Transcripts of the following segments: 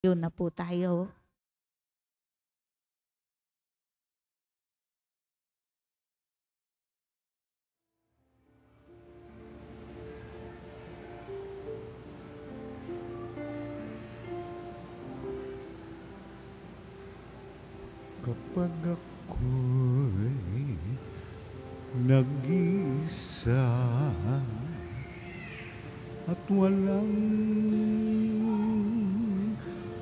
Yun na po tayo. Kapag ako'y nag-isa at walang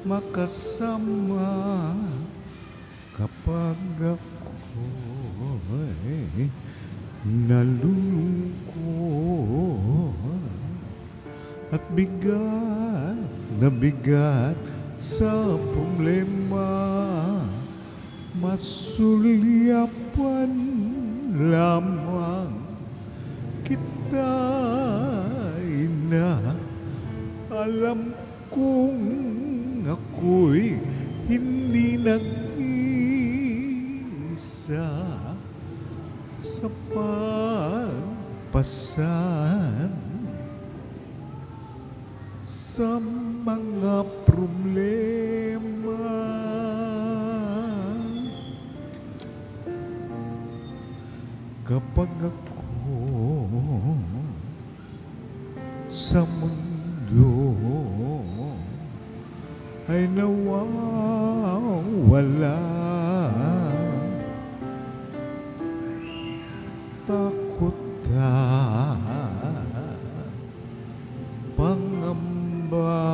makasama, kapag ako'y nalulungkot at bigat na bigat sa problema, masulyapan lamang kita, ina. Alam kong ako'y hindi nag-isa sa pagpasan sa mga problema. Kapag ako sa mundo ay nawawala, takot at pangamba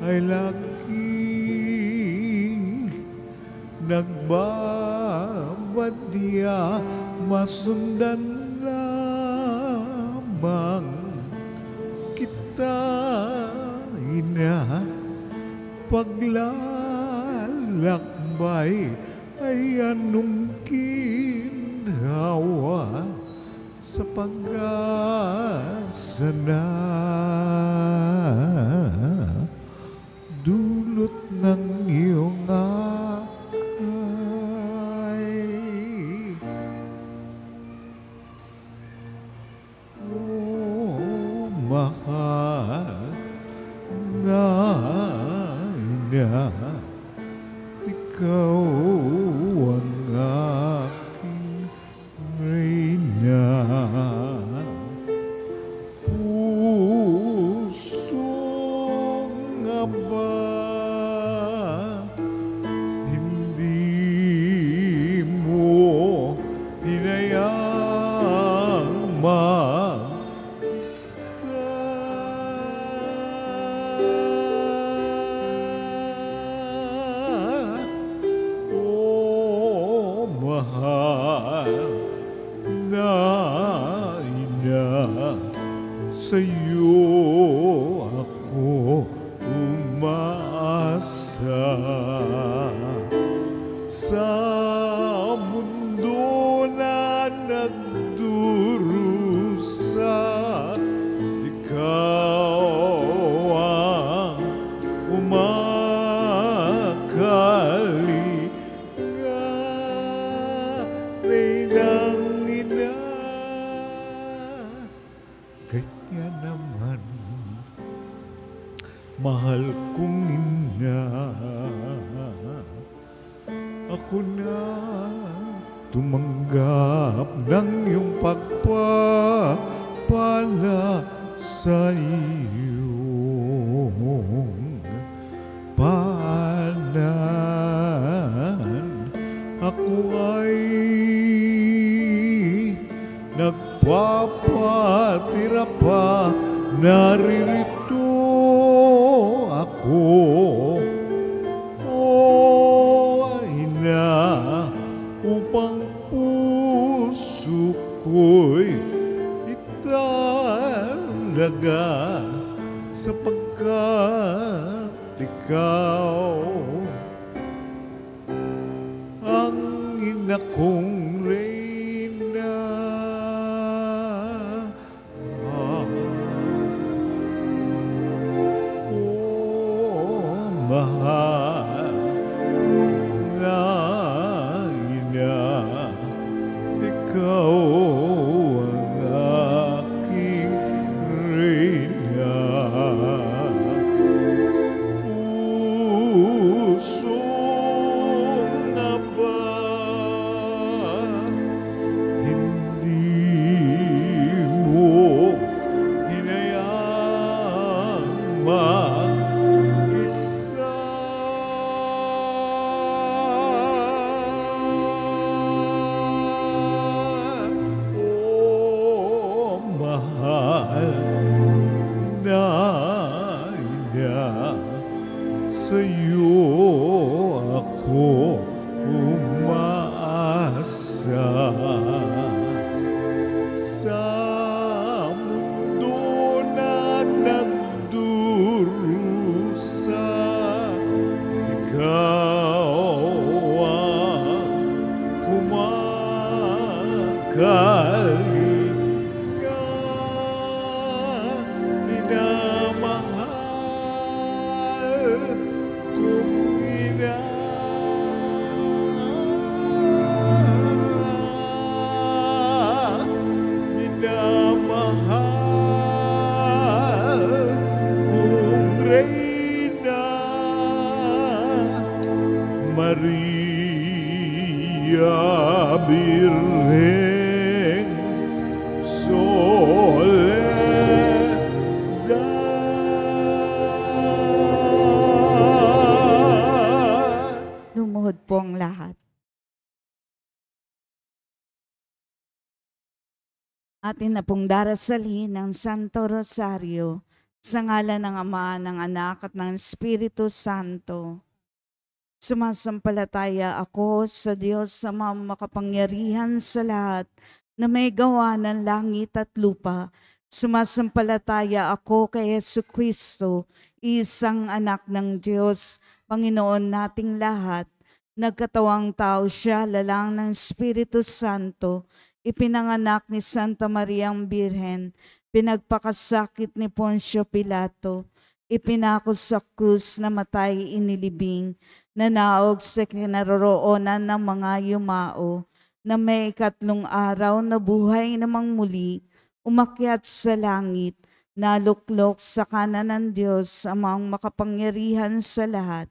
ay laging nagbabadya, masundan lamang kita, ina. Paglalakbay ay anong ginhawa sa pag-asa na dulot ng iyong akay. Oh, mahal na ina, ikaw ang aking reyna. Puso nga ba hindi mo hinayang mag-isa? Oh, mahal na ina, sa'yo ako umasa. Sa mundo na nagdurusa, ikaw ang umakalinga ng ina. Kaya naman, mahal kong ina, ako na tumanggap ng iyong pagpapala sa iyong paanan. Ako ay nagpapatira pa, naririto ako, oh ina, upang puso ko'y italaga, sapagkat ikaw ang ina kong reyna. Oh, mahal na ina, ikaw ang aking reyna. niya, sa'yo ako umaasa. Sa mundo na nagdurusa, ikaw ang kumakalinga, minamahal kong ina. Minamahal kong Reyna, Maria Birheng Soledad. Lumuhod po ang lahat. Atin na pong darasalin ng Santo Rosario sa ngalan ng Ama, ng Anak at ng Espiritu Santo. Sumasampalataya ako sa Diyos sa makapangyarihan sa lahat na may gawa ng langit at lupa. Sumasampalataya ako kay Jesucristo, isang anak ng Diyos, Panginoon nating lahat. Nagkatawang tao siya, lalang ng Espiritu Santo, ipinanganak ni Santa Mariang Birhen, pinagpakasakit ni Poncio Pilato, ipinako sa krus, namatay, inilibing, nanaog sa kinaroroonan ng mga yumao, na may ikatlong araw na buhay namang muli, umakyat sa langit, naluklok sa kanan ng Diyos, Amang makapangyarihan sa lahat.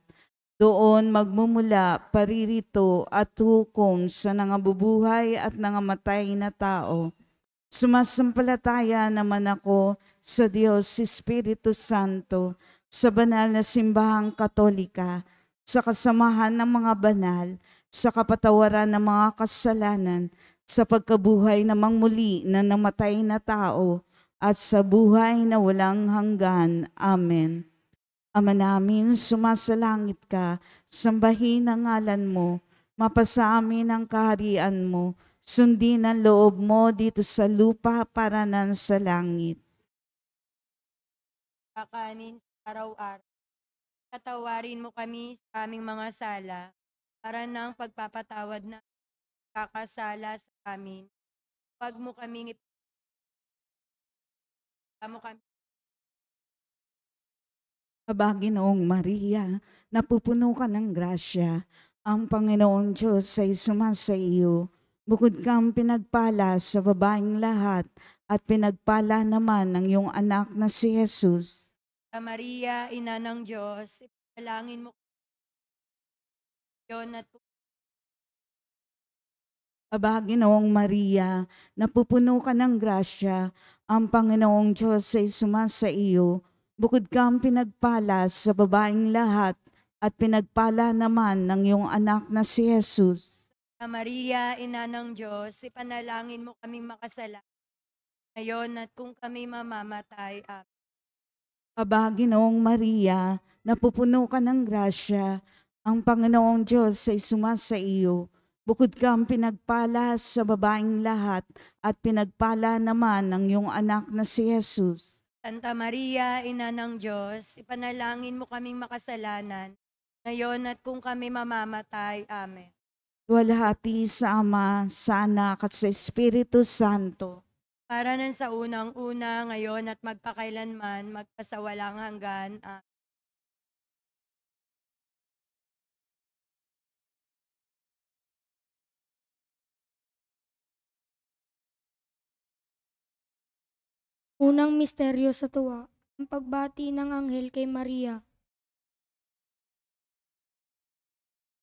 Doon magmumula, paririto at hukom sa nangabubuhay at nangamatay na tao. Sumasampalataya naman ako sa Diyos Espiritu Santo, sa banal na simbahang Katolika, sa kasamahan ng mga banal, sa kapatawaran ng mga kasalanan, sa pagkabuhay namang muli na namatay na tao, at sa buhay na walang hanggan. Amen. Ama namin, sumasalangit ka, sambahin ang ngalan mo, mapasa amin ang kaharian mo, sundin ang loob mo dito sa lupa para nan sa langit. Kakanin sa araw-araw. Patawarin mo kami sa aming mga sala, para ng pagpapatawad na kakasala sa amin. Huwag mo kaming mo kami. Aba, Ginoong Maria, napupuno ka ng grasya. Ang Panginoong Diyos ay sumasa iyo. Bukod kang pinagpala sa babaeng lahat, at pinagpala naman ng iyong anak na si Jesus. Sa Maria, Ina ng Diyos, ipanalangin mo yon at Aba, Ginoong Maria, napupuno ka ng grasya. Ang Panginoong Diyos ay sumasa iyo. Bukod kang pinagpala sa babaeng lahat, at pinagpala naman ng iyong anak na si Jesus. Sa Maria, Ina ng Diyos, ipanalangin mo kaming makasalanan, ngayon at kung kami mamamatay. Amen. Aba, Ginoong Maria, napupuno ka ng grasya. Ang Panginoong Diyos ay sumasa iyo. Bukod kang pinagpala sa babaeng lahat, at pinagpala naman ng iyong anak na si Jesus. Santa Maria, Ina ng Diyos, ipanalangin mo kaming makasalanan, ngayon at kung kami mamamatay. Amen. Luwalhati sa Ama, sa Anak at sa Espiritu Santo. Para nan sa unang-una, ngayon at magpakailanman, magpasawalang hanggan. Amen. Unang misteryo sa tuwa, ang pagbati ng anghel kay Maria.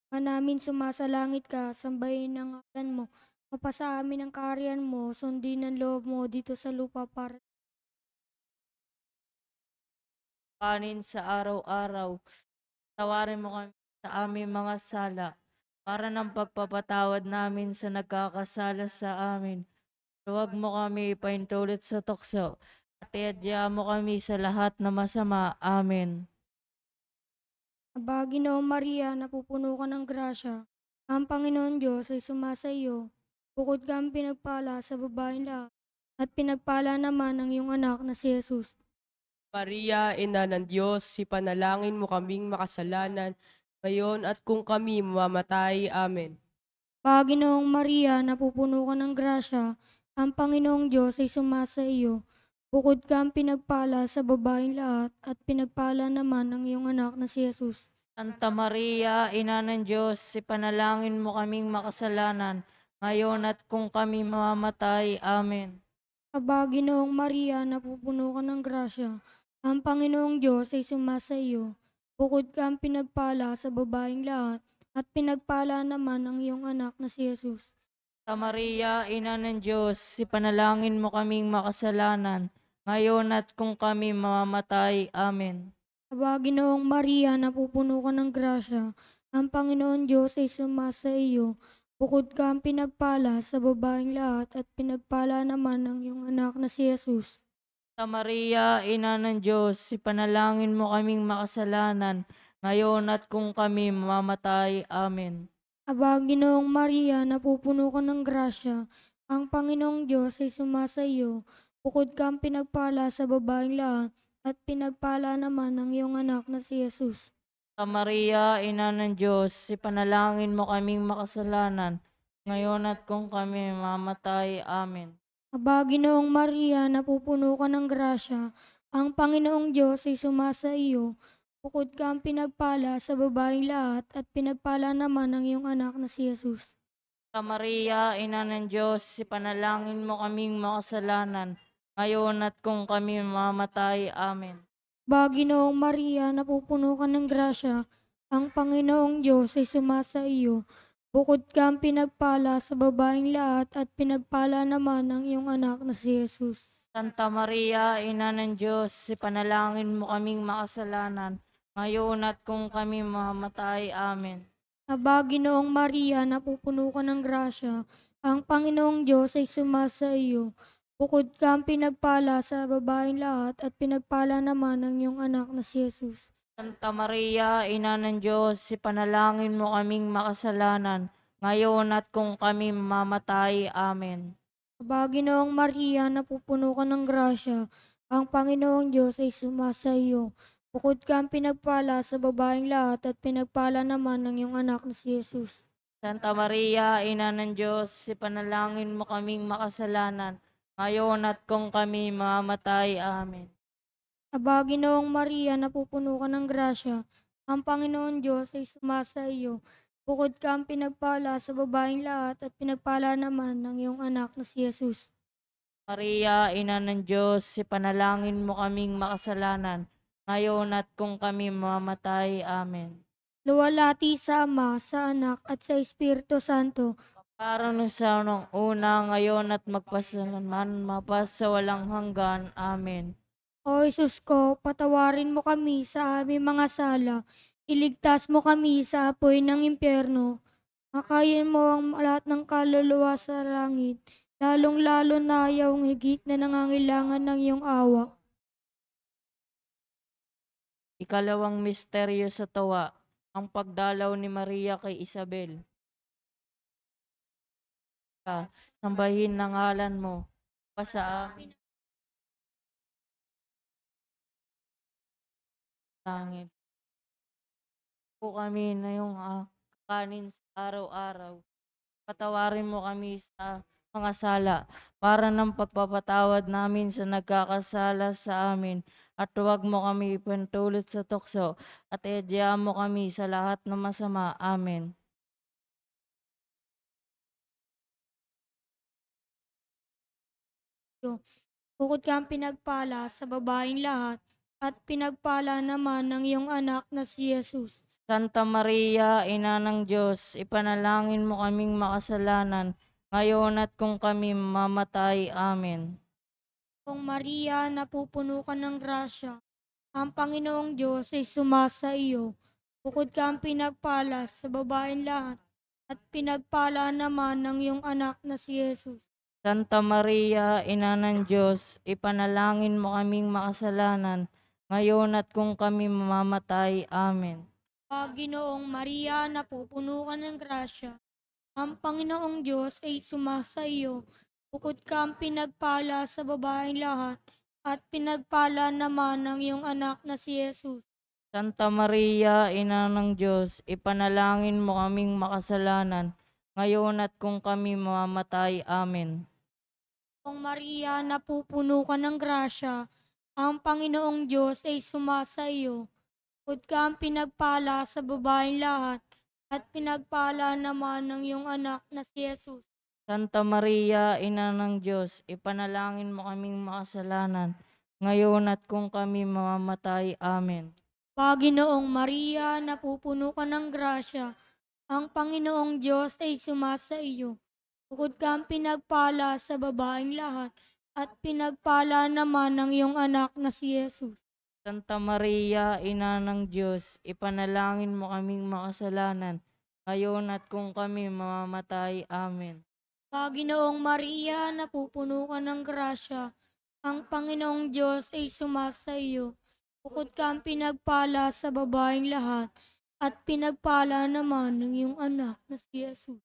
Ama namin, sumasalangit ka, sambahin ang ngalan mo, mapasa amin ang kaharian mo, sundin ang loob mo dito sa lupa para Kanin sa araw-araw. Tawarin mo kami sa aming mga sala, para ng pagpapatawad namin sa nagkakasala sa amin. Huwag mo kami ipaintulot sa tukso, at iadya mo kami sa lahat na masama. Amen. Aba, Ginoong Maria, napupuno ka ng grasya. Ang Panginoon Diyos ay sumasa iyo. Bukod kang pinagpala sa babaeng lahat, at pinagpala naman ang iyong anak na si Jesus. Maria, Ina ng Diyos, ipanalangin mo kaming makasalanan, ngayon at kung kami mamamatay. Amen. Aba, Ginoong Maria, napupuno ka ng grasya. Ang Panginoong Diyos ay sumasa iyo. Bukod kang pinagpala sa babaeng lahat, at pinagpala naman ang iyong anak na si Jesus. Santa Maria, Ina ng Diyos, ipanalangin mo kaming makasalanan, ngayon at kung kami mamamatay. Amen. Aba, Ginoong Maria, napupuno ka ng grasya. Ang Panginoong Diyos ay sumasa iyo. Bukod kang pinagpala sa babaeng lahat, at pinagpala naman ang iyong anak na si Jesus. Santa Maria, Ina ng Diyos, ipanalangin mo kaming makasalanan, ngayon at kung kami mamamatay. Amen. Aba, Ginoong Maria, napupuno ka ng grasya. Ang Panginoon Diyos ay sumasa iyo. Bukod kang pinagpala sa babaeng lahat, at pinagpala naman ang iyong anak na si Jesus. Santa Maria, Ina ng Diyos, ipanalangin mo kaming makasalanan, ngayon at kung kami mamamatay. Amen. Aba, Ginoong Maria, napupuno ka ng grasya. Ang Panginoong Diyos ay sumasa iyo. Bukod kang pinagpala sa babaeng lahat, at pinagpala naman ang iyong anak na si Jesus. Santa Maria, Ina ng Diyos, ipanalangin mo kaming makasalanan, ngayon at kung kami mamamatay. Amen. Aba, Ginoong Maria, napupuno ka ng grasya. Ang Panginoong Diyos ay sumasa iyo. Bukod kang pinagpala sa babaeng lahat, at pinagpala naman ang iyong anak na si Jesus. Santa Maria, Ina ng Diyos, ipanalangin mo kaming makasalanan, ngayon at kung kami mamamatay. Amen. Aba, Ginoong Maria, napupuno ka ng grasya. Ang Panginoong Diyos ay sumasa iyo. Bukod kang pinagpala sa babaeng lahat, at pinagpala naman ang iyong anak na si Jesus. Santa Maria, Ina ng Diyos, ipanalangin mo kaming makasalanan, ngayon at kung kami mamamatay. Amen. Aba, Ginoong Maria, napupuno ka ng grasya. Ang Panginoong Diyos ay sumasa iyo. Bukod kang pinagpala sa babaeng lahat, at pinagpala naman ang iyong anak na si Jesus. Santa Maria, Ina ng Diyos, ipanalangin mo kaming makasalanan, ngayon at kung kami mamamatay. Amen. Aba, Ginoong Maria, napupuno ka ng grasya. Ang Panginoong Diyos ay sumasa iyo. Bukod kang pinagpala sa babaeng lahat, at pinagpala naman ang iyong anak na si Jesus. Santa Maria, Ina ng Diyos, ipanalangin mo kaming makasalanan, ngayon at kung kami mamamatay. Amen. Aba, Ginoong Maria, napupuno ka ng grasya. Ang Panginoon Diyos ay sumasa iyo. Bukod kang pinagpala sa babaeng lahat, at pinagpala naman ng iyong anak na si Jesus. Maria, Ina ng Diyos, ipanalangin mo kaming makasalanan, ngayon at kung kami mamamatay. Amen. Luwalhati sa Ama, sa Anak, at sa Espiritu Santo. Para nung sa nung una, ngayon at magpasalaman, mapas sa walang hanggan. Amen. O Isus ko, patawarin mo kami sa aming mga sala. Iligtas mo kami sa apoy ng impyerno. Makayin mo ang lahat ng kaluluwa sa langit, lalong-lalo na yung higit na nangangailangan ng iyong awa. Ikalawang misteryo sa tawa, ang pagdalaw ni Maria kay Isabel. Sambahin ng ngalan mo, pa sa amin langit. Po kami na yung kanin sa araw-araw. Patawarin mo kami sa mga sala para ng pagpapatawad namin sa nagkakasala sa amin. At huwag mo kami ipantulot sa tukso at edya mo kami sa lahat ng masama. Amen. Bukod kang pinagpala sa babaeng lahat, at pinagpala naman ng iyong anak na si Jesus. Santa Maria, Ina ng Diyos, ipanalangin mo kaming makasalanan, ngayon at kung kami mamatay. Amen. Kung Maria, napupuno ka ng grasya, ang Panginoong Diyos ay sumasa iyo. Bukod kang pinagpala sa babaeng lahat, at pinagpala naman ng iyong anak na si Jesus. Santa Maria, Ina ng Diyos, ipanalangin mo kaming makasalanan, ngayon at kung kami mamamatay. Amen. Ginoong Maria, napupuno ka ng grasya. Ang Panginoong Diyos ay sumasa iyo. Bukod kang pinagpala sa babaeng lahat, at pinagpala naman ng iyong anak na si Jesus. Santa Maria, Ina ng Diyos, ipanalangin mo kaming makasalanan, ngayon at kung kami mamamatay. Amen. Ginoong Maria, napupuno ka ng grasya. Ang Panginoong Diyos ay sumasa iyo. Bukod kang pinagpala sa babaeng lahat, at pinagpala naman ng iyong anak na si Jesus. Santa Maria, Ina ng Diyos, ipanalangin mo kaming makasalanan, ngayon at kung kami mamamatay. Amen. Ginoong Maria, napupuno ka ng grasya. Ang Panginoong Diyos ay sumasa iyo. Bukod kang pinagpala sa babaeng lahat, at pinagpala naman ng iyong anak na si Jesus. Santa Maria, Ina ng Diyos, ipanalangin mo kaming makasalanan, ngayon at kung kami mamamatay. Amen. Ginoong Maria, napupuno ka ng grasya. Ang Panginoong Diyos ay sumasa iyo. Bukod kang pinagpala sa babaeng lahat, at pinagpala naman ng iyong anak na si Jesus.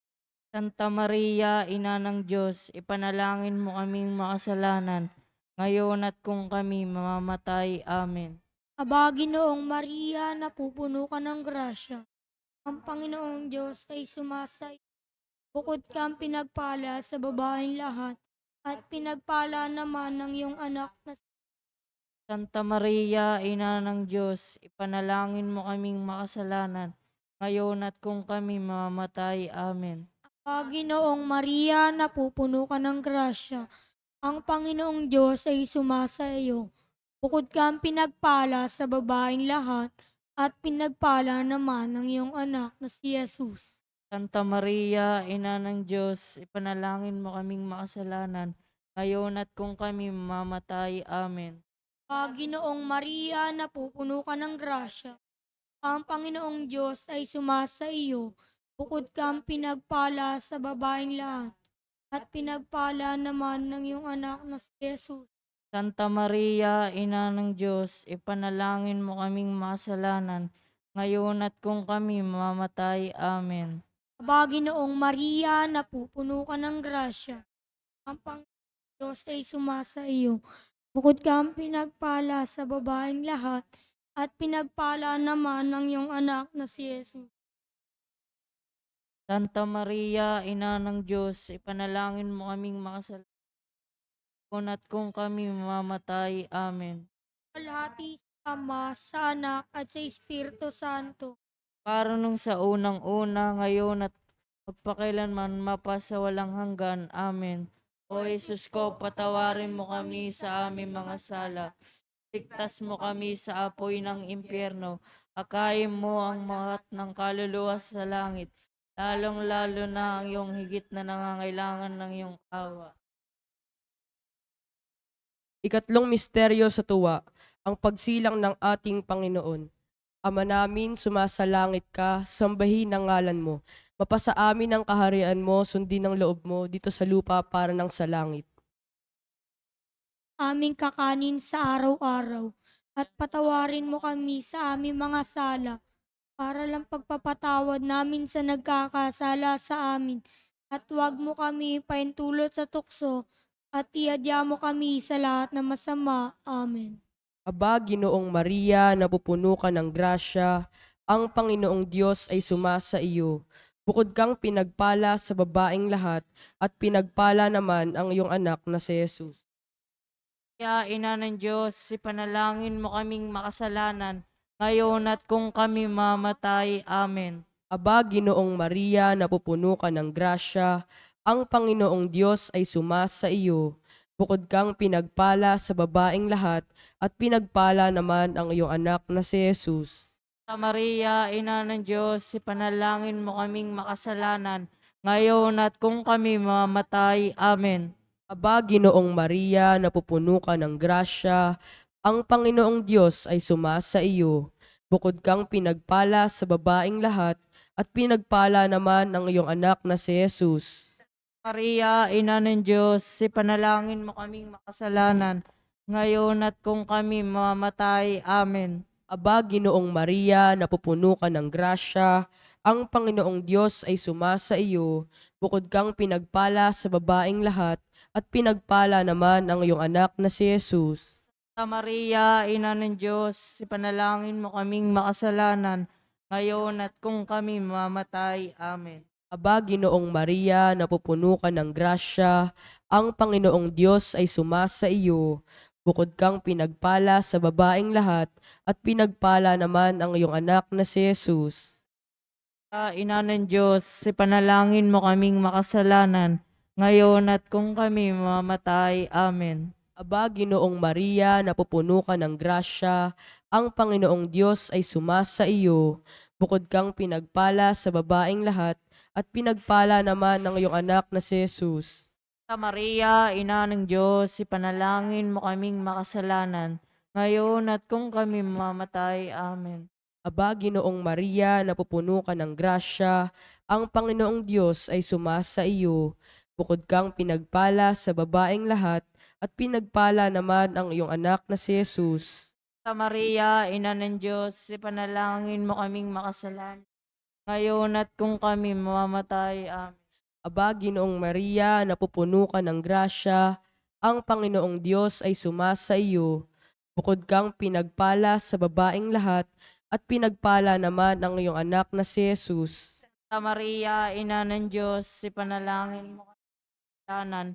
Santa Maria, Ina ng Diyos, ipanalangin mo kaming makasalanan, ngayon at kung kami mamamatay. Amen. Ginoong Maria, napupuno ka ng grasya. Ang Panginoong Diyos ay sumasa iyo. Bukod kang pinagpala sa babaeng lahat, at pinagpala naman ng iyong anak na Santa Maria, Ina ng Diyos, ipanalangin mo kaming makasalanan, ngayon at kung kami mamamatay. Amen. Ginoong Maria, napupuno ka ng grasya. Ang Panginoong Diyos ay sumasa iyo. Bukod kang pinagpala sa babaeng lahat, at pinagpala naman ng iyong anak na si Jesus. Santa Maria, Ina ng Diyos, ipanalangin mo kaming makasalanan, ngayon at kung kami mamamatay. Amen. Ginoong Maria, napupuno ka ng grasya. Ang Panginoong Diyos ay sumasa iyo. Bukod kang pinagpala sa babaeng lahat, at pinagpala naman ng iyong anak na si Jesus. Santa Maria, Ina ng Diyos, ipanalangin mo kaming makasalanan, ngayon at kung kami mamamatay. Amen. Ginoong Maria, napupuno ka ng grasya. Ang Panginoong Diyos ay sumasa iyo. Bukod kang pinagpala sa babaeng lahat, at pinagpala naman ng iyong anak na si Jesus. Santa Maria, Ina ng Diyos, ipanalangin mo kaming makasalanan, ngayon at kung kami mamamatay. Amen. Alhati sa Ama, sa Anak, at sa Espiritu Santo. Para nung sa unang-una, ngayon at magpakailanman mapasawalang hanggan. Amen. O Jesus ko, patawarin mo kami sa aming mga sala. Ligtas mo kami sa apoy ng impyerno. Akayin mo ang mga ng kaluluwa sa langit, lalong-lalo na ang iyong higit na nangangailangan ng iyong awa. Ikatlong misteryo sa tuwa, ang pagsilang ng ating Panginoon. Ama namin, sumasalangit ka, sambahin ang ngalan mo. Mapasa amin ang kaharian mo, sundin ang loob mo dito sa lupa para ng sa langit. Aming kakanin sa araw-araw, at patawarin mo kami sa aming mga sala, para lang pagpapatawad namin sa nagkakasala sa amin, at huwag mo kami paintulot sa tukso, at iadya mo kami sa lahat na masama. Amen. Aba, Ginoong Maria, napupuno ka ng grasya, ang Panginoong Diyos ay sumasa iyo. Bukod kang pinagpala sa babaeng lahat, at pinagpala naman ang iyong anak na si Jesus. Kaya Ina ng Diyos, ipanalangin mo kaming makasalanan, ngayon at kung kami mamatay. Amen. Aba, Ginoong Maria, napupuno ka ng grasya, ang Panginoong Diyos ay sumasa iyo. Bukod kang pinagpala sa babaeng lahat, at pinagpala naman ang iyong anak na si Jesus. Santa Maria, Ina ng Diyos, ipanalangin mo kaming makasalanan, ngayon at kung kami mamatay. Amen. Aba, Ginoong Maria, napupuno ka ng grasya, ang Panginoong Diyos ay sumasa iyo. Bukod kang pinagpala sa babaeng lahat, at pinagpala naman ang iyong anak na si Jesus. Maria, Ina ng Diyos, ipanalangin mo kaming makasalanan, ngayon at kung kami mamamatay. Amen. Aba, Ginoong Maria, napupuno ka ng grasya, ang Panginoong Diyos ay sumasa iyo, bukod kang pinagpala sa babaeng lahat, at pinagpala naman ang iyong anak na si Jesus. Santa Maria, Ina ng Diyos, ipanalangin mo kaming makasalanan, ngayon at kung kami mamatay. Amen. Aba, Ginoong Maria, napupuno ka ng grasya, ang Panginoong Diyos ay sumasa iyo, bukod kang pinagpala sa babaeng lahat, at pinagpala naman ang iyong anak na si Jesus. Ina ng Diyos, ipanalangin mo kaming makasalanan, ngayon at kung kami mamatay. Amen. Aba, Ginoong Maria, napupuno ka ng grasya, ang Panginoong Diyos ay sumasa iyo, bukod kang pinagpala sa babaeng lahat, at pinagpala naman ang iyong anak na si Jesus. Santa Maria, Ina ng Diyos, ipanalangin mo kaming makasalanan, ngayon at kung kami mamatay. Amen. Aba, Ginoong Maria, napupuno ka ng grasya, ang Panginoong Diyos ay sumasa iyo, bukod kang pinagpala sa babaeng lahat, at pinagpala naman ang iyong anak na si Jesus. Santa Maria, Ina ng Diyos, ipanalangin mo kaming makasalanan, ngayon at kung kami mamatay. Amen. Aba, Ginoong Maria, napupuno ka ng grasya, ang Panginoong Diyos ay sumasa iyo, bukod kang pinagpala sa babaeng lahat, at pinagpala naman ang iyong anak na si Jesus. Santa Maria, Ina ng Diyos, ipanalangin mo kami makasalanan,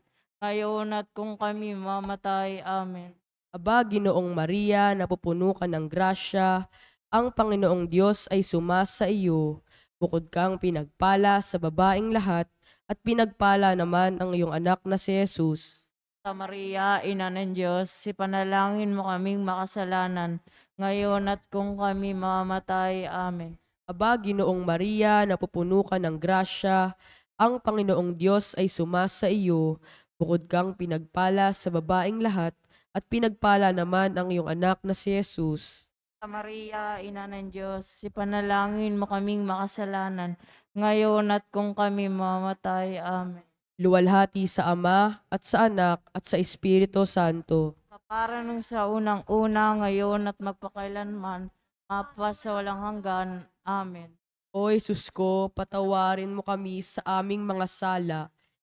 ngayon at kung kami mamatay. Amen. Aba, Ginoong Maria, napupuno ka ng grasya, ang Panginoong Diyos ay sumasa iyo, bukod kang pinagpala sa babaeng lahat, at pinagpala naman ang iyong anak na si Jesus. Santa Maria, Ina ng Diyos, ipanalangin mo kaming makasalanan, ngayon at kung kami mamatay. Amen. Aba, Ginoong Maria, napupuno ka ng grasya, ang Panginoong Diyos ay sumasa iyo, bukod kang pinagpala sa babaeng lahat, at pinagpala naman ang iyong anak na si Jesus. Santa Maria, Ina ng Diyos, ipanalangin mo kaming makasalanan, ngayon at kung kami mamatay. Amen. Luwalhati sa Ama, at sa Anak, at sa Espiritu Santo. Kapara nung sa unang-una, ngayon at magpakailanman, mapa sa walang hanggan. Amen. O Jesus ko, patawarin mo kami sa aming mga sala,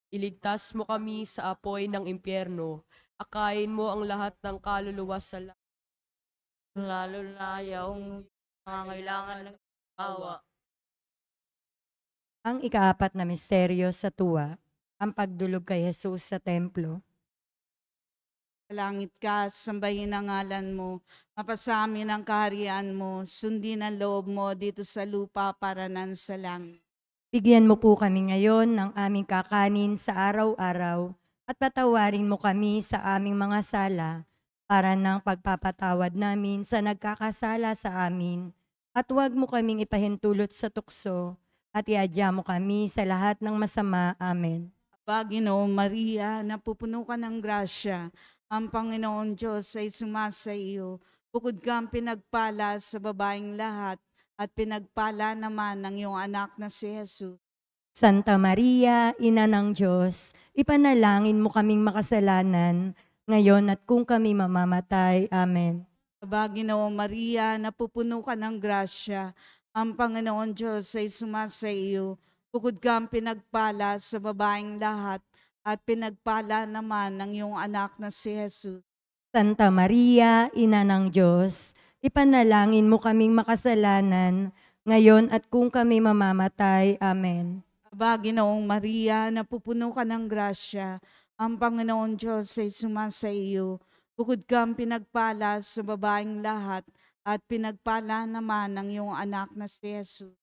iligtas mo kami sa apoy ng impyerno, akayin mo ang lahat ng kaluluwa sa langit. Lalo na yung nangangailangan ng awa. Ang ikaapat na misteryo sa tuwa, ang pagdulog kay Jesus sa templo. Langit ka, sambahin ang ngalan mo, mapasamin ang kaharian mo, sundin ang loob mo dito sa lupa para nan sa langit. Bigyan mo po kami ngayon ng aming kakanin sa araw-araw at patawarin mo kami sa aming mga sala para ng pagpapatawad namin sa nagkakasala sa amin. At huwag mo kaming ipahintulot sa tukso at iadya mo kami sa lahat ng masama. Amen. Aba, Ginoong Maria, napupuno ka ng grasya, ang Panginoon Diyos ay sumasa iyo, bukod kang pinagpala sa babaeng lahat, at pinagpala naman ng iyong anak na si Jesus. Santa Maria, Ina ng Diyos, ipanalangin mo kaming makasalanan, ngayon at kung kami mamamatay. Amen. Aba, Ginoong Maria, napupuno ka ng grasya, ang Panginoon Diyos ay sumasa iyo, bukod kang pinagpala sa babaeng lahat, at pinagpala naman ng iyong anak na si Jesus. Santa Maria, Ina ng Diyos, ipanalangin mo kaming makasalanan, ngayon at kung kami mamamatay. Amen. Aba, Ginoong Maria, napupuno ka ng grasya, ang Panginoon Diyos ay sumasa iyo, bukod kang pinagpala sa babaeng lahat, at pinagpala naman ng iyong anak na si Jesus.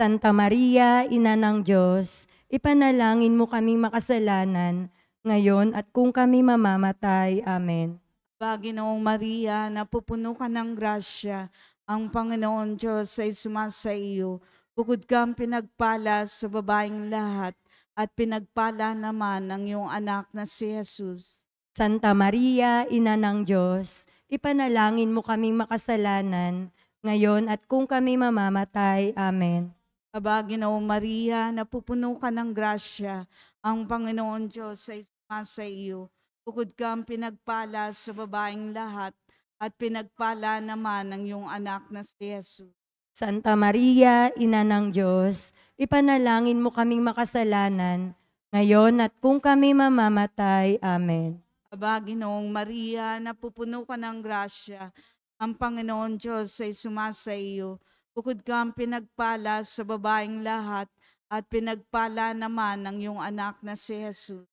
Santa Maria, Ina ng Diyos, ipanalangin mo kaming makasalanan, ngayon at kung kami mamamatay. Amen. Aba, Ginoong Maria, napupuno ka ng grasya, ang Panginoon Diyos ay sumasa iyo, bukod kang pinagpala sa babaeng lahat, at pinagpala naman ng iyong anak na si Jesus. Santa Maria, Ina ng Diyos, ipanalangin mo kaming makasalanan, ngayon at kung kami mamamatay. Amen. Aba, Ginoong Maria, napupuno ka ng grasya, ang Panginoon Diyos ay sumasa iyo, bukod kang pinagpala sa babaeng lahat, at pinagpala naman ng iyong anak na si Jesus. Santa Maria, Ina ng Diyos, ipanalangin mo kaming makasalanan, ngayon at kung kami mamamatay. Amen. Aba, Ginoong Maria, napupuno ka ng grasya, ang Panginoon Diyos ay sumasa iyo. Bukod kang pinagpala sa babaeng lahat, at pinagpala naman ng iyong anak na si Jesus.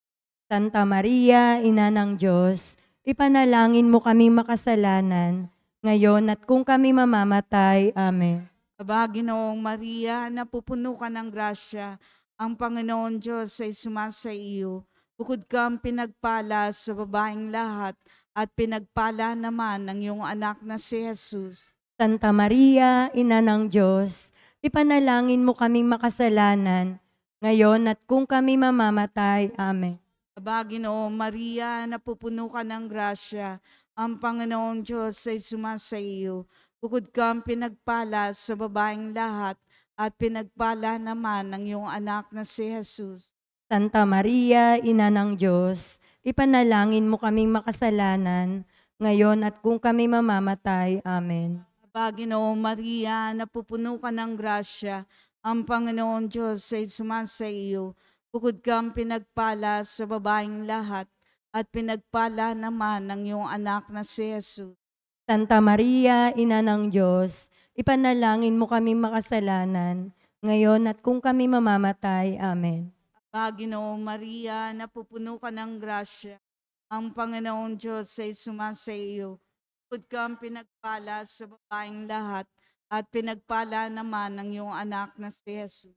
Santa Maria, Ina ng Diyos, ipanalangin mo kaming makasalanan, ngayon at kung kami mamamatay. Amen. Aba, Ginoong Maria, napupuno ka ng grasya, ang Panginoon Diyos ay sumasa iyo. Bukod kang pinagpala sa babaeng lahat, at pinagpala naman ng iyong anak na si Jesus. Santa Maria, Ina ng Diyos, ipanalangin mo kaming makasalanan, ngayon at kung kami mamamatay. Amen. Aba, Ginoong Maria, napupuno ka ng grasya, ang Panginoong Diyos ay sumasa iyo. Bukod kang pinagpala sa babaeng lahat, at pinagpala naman ng iyong anak na si Jesus. Santa Maria, Ina ng Diyos, ipanalangin mo kaming makasalanan, ngayon at kung kami mamamatay. Amen. Aba, Ginoong Maria, napupuno ka ng grasya, ang Panginoon Diyos ay sumasa iyo. Bukod kang pinagpala sa babaeng lahat, at pinagpala naman ng iyong anak na si Jesus. Santa Maria, Ina ng Diyos, ipanalangin mo kaming makasalanan, ngayon at kung kami mamamatay. Amen. Aba, Ginoong Maria, napupuno ka ng grasya, ang Panginoong Diyos ay sumasa iyo. Bukod kang pinagpala sa babaeng lahat, at pinagpala naman ng iyong anak na si Jesus.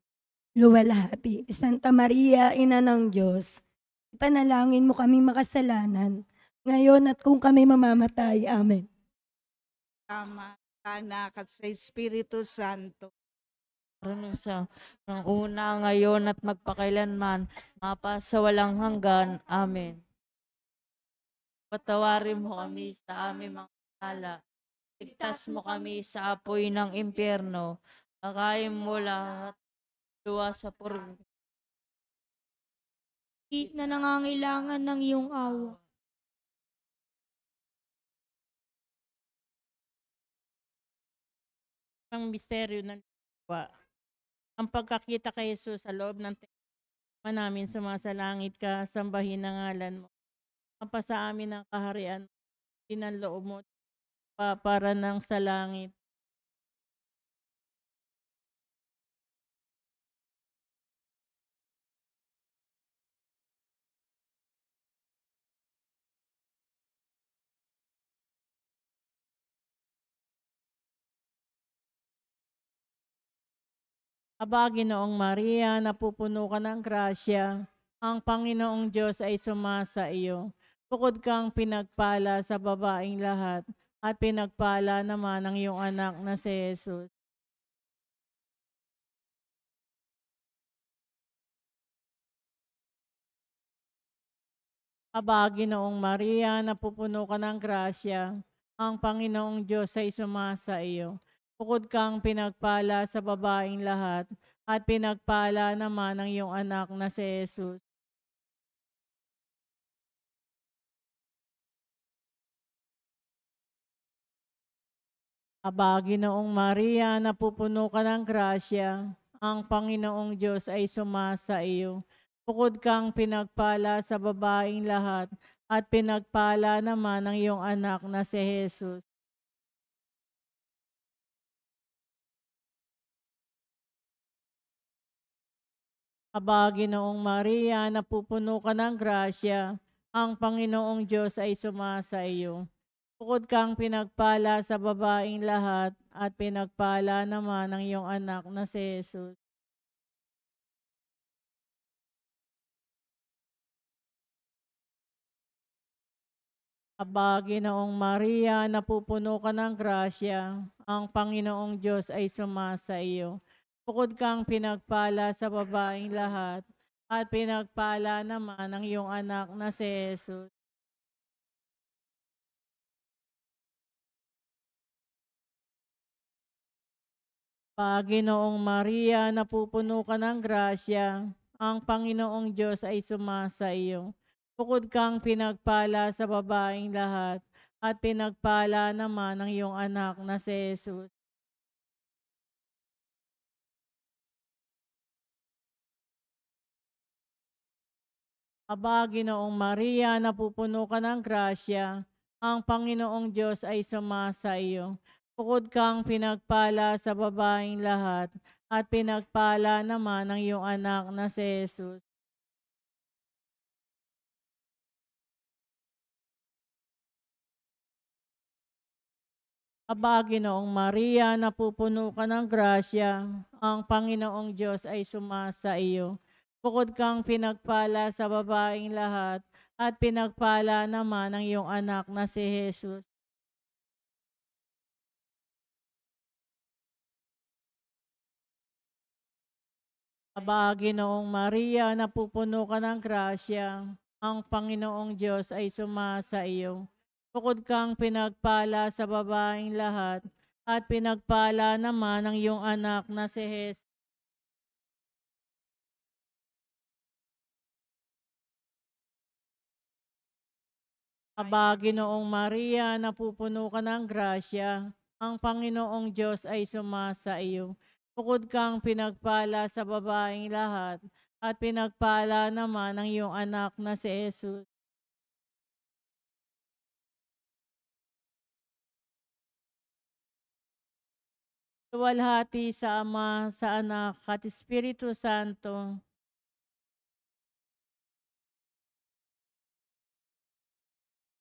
Luwalhati, Santa Maria, Ina ng Diyos, ipanalangin mo kaming makasalanan, ngayon at kung kami mamamatay. Amen. Ama, sa Anak at sa Espiritu Santo. Maraming sa ng una, ngayon at magpakailanman, mapa sa walang hanggan. Amen. Patawarin mo kami sa aming mga sala. Ligtas mo kami sa apoy ng impyerno. Pakain mo lahat luwa sa purgatorio. Na nangangailangan ng iyong awa. Ang misteryo ng lupa. Ang pagkakita kay Jesus sa loob ng templo namin, sumasalangit ka, sambahin ang ngalan mo. Mapasa amin ang kaharian mo, pinanloob mo para ng sa langit. Aba, Ginoong Maria, napupuno ka ng grasya. Ang Panginoong Diyos ay sumasa iyo. Bukod kang pinagpala sa babaeng lahat, at pinagpala naman ang iyong anak na si Jesus. Aba, Ginoong Maria, napupuno ka ng grasya. Ang Panginoong Diyos ay sumasa iyo. Bukod kang pinagpala sa babaeng lahat, at pinagpala naman ang iyong anak na si Jesus. Aba, Ginoong Maria, napupuno ka ng grasya. Ang Panginoong Diyos ay sumasa iyo. Bukod kang pinagpala sa babaeng lahat, at pinagpala naman ang iyong anak na si Jesus. Aba, Ginoong Maria, napupuno ka ng grasya. Ang Panginoong Diyos ay sumasa iyo. Bukod kang pinagpala sa babaeng lahat, at pinagpala naman ang iyong anak na si Jesus. Aba, Ginoong Maria, napupuno ka ng grasya. Ang Panginoong Diyos ay sumasa iyo. Bukod kang pinagpala sa babaeng lahat, at pinagpala naman ang iyong anak na si Jesus. Panginoong Maria, napupuno ka ng grasya. Ang Panginoong Diyos ay sumasa iyo. Bukod kang pinagpala sa babaeng lahat, at pinagpala naman ang iyong anak na si Jesus. Aba, Ginoong Maria, napupuno ka ng grasya, ang Panginoong Diyos ay sumasa iyo. Bukod kang pinagpala sa babaeng lahat, at pinagpala naman ang iyong anak na si Jesus. Aba, Ginoong Maria, napupuno ka ng grasya, ang Panginoong Diyos ay sumasa iyo. Bukod kang pinagpala sa babaeng lahat, at pinagpala naman ang iyong anak na si Jesus. Aba, Ginoong Maria, napupuno ka ng grasya, ang Panginoong Diyos ay sumasa iyo. Bukod kang pinagpala sa babaeng lahat, at pinagpala naman ang iyong anak na si Jesus. Aba, Ginoong Maria, napupuno ka ng grasya, ang Panginoong Diyos ay sumasa iyo. Bukod kang pinagpala sa babaeng lahat, at pinagpala naman ang iyong anak na si Jesus. Luwalhati sa Ama, sa Anak, at Espiritu Santo.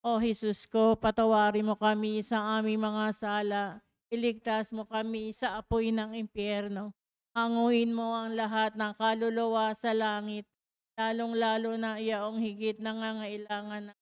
O Jesus ko, patawarin mo kami sa aming mga sala. Iligtas mo kami sa apoy ng impyerno. Hanguin mo ang lahat ng kaluluwa sa langit, lalong-lalo na iyaong higit nangangailangan.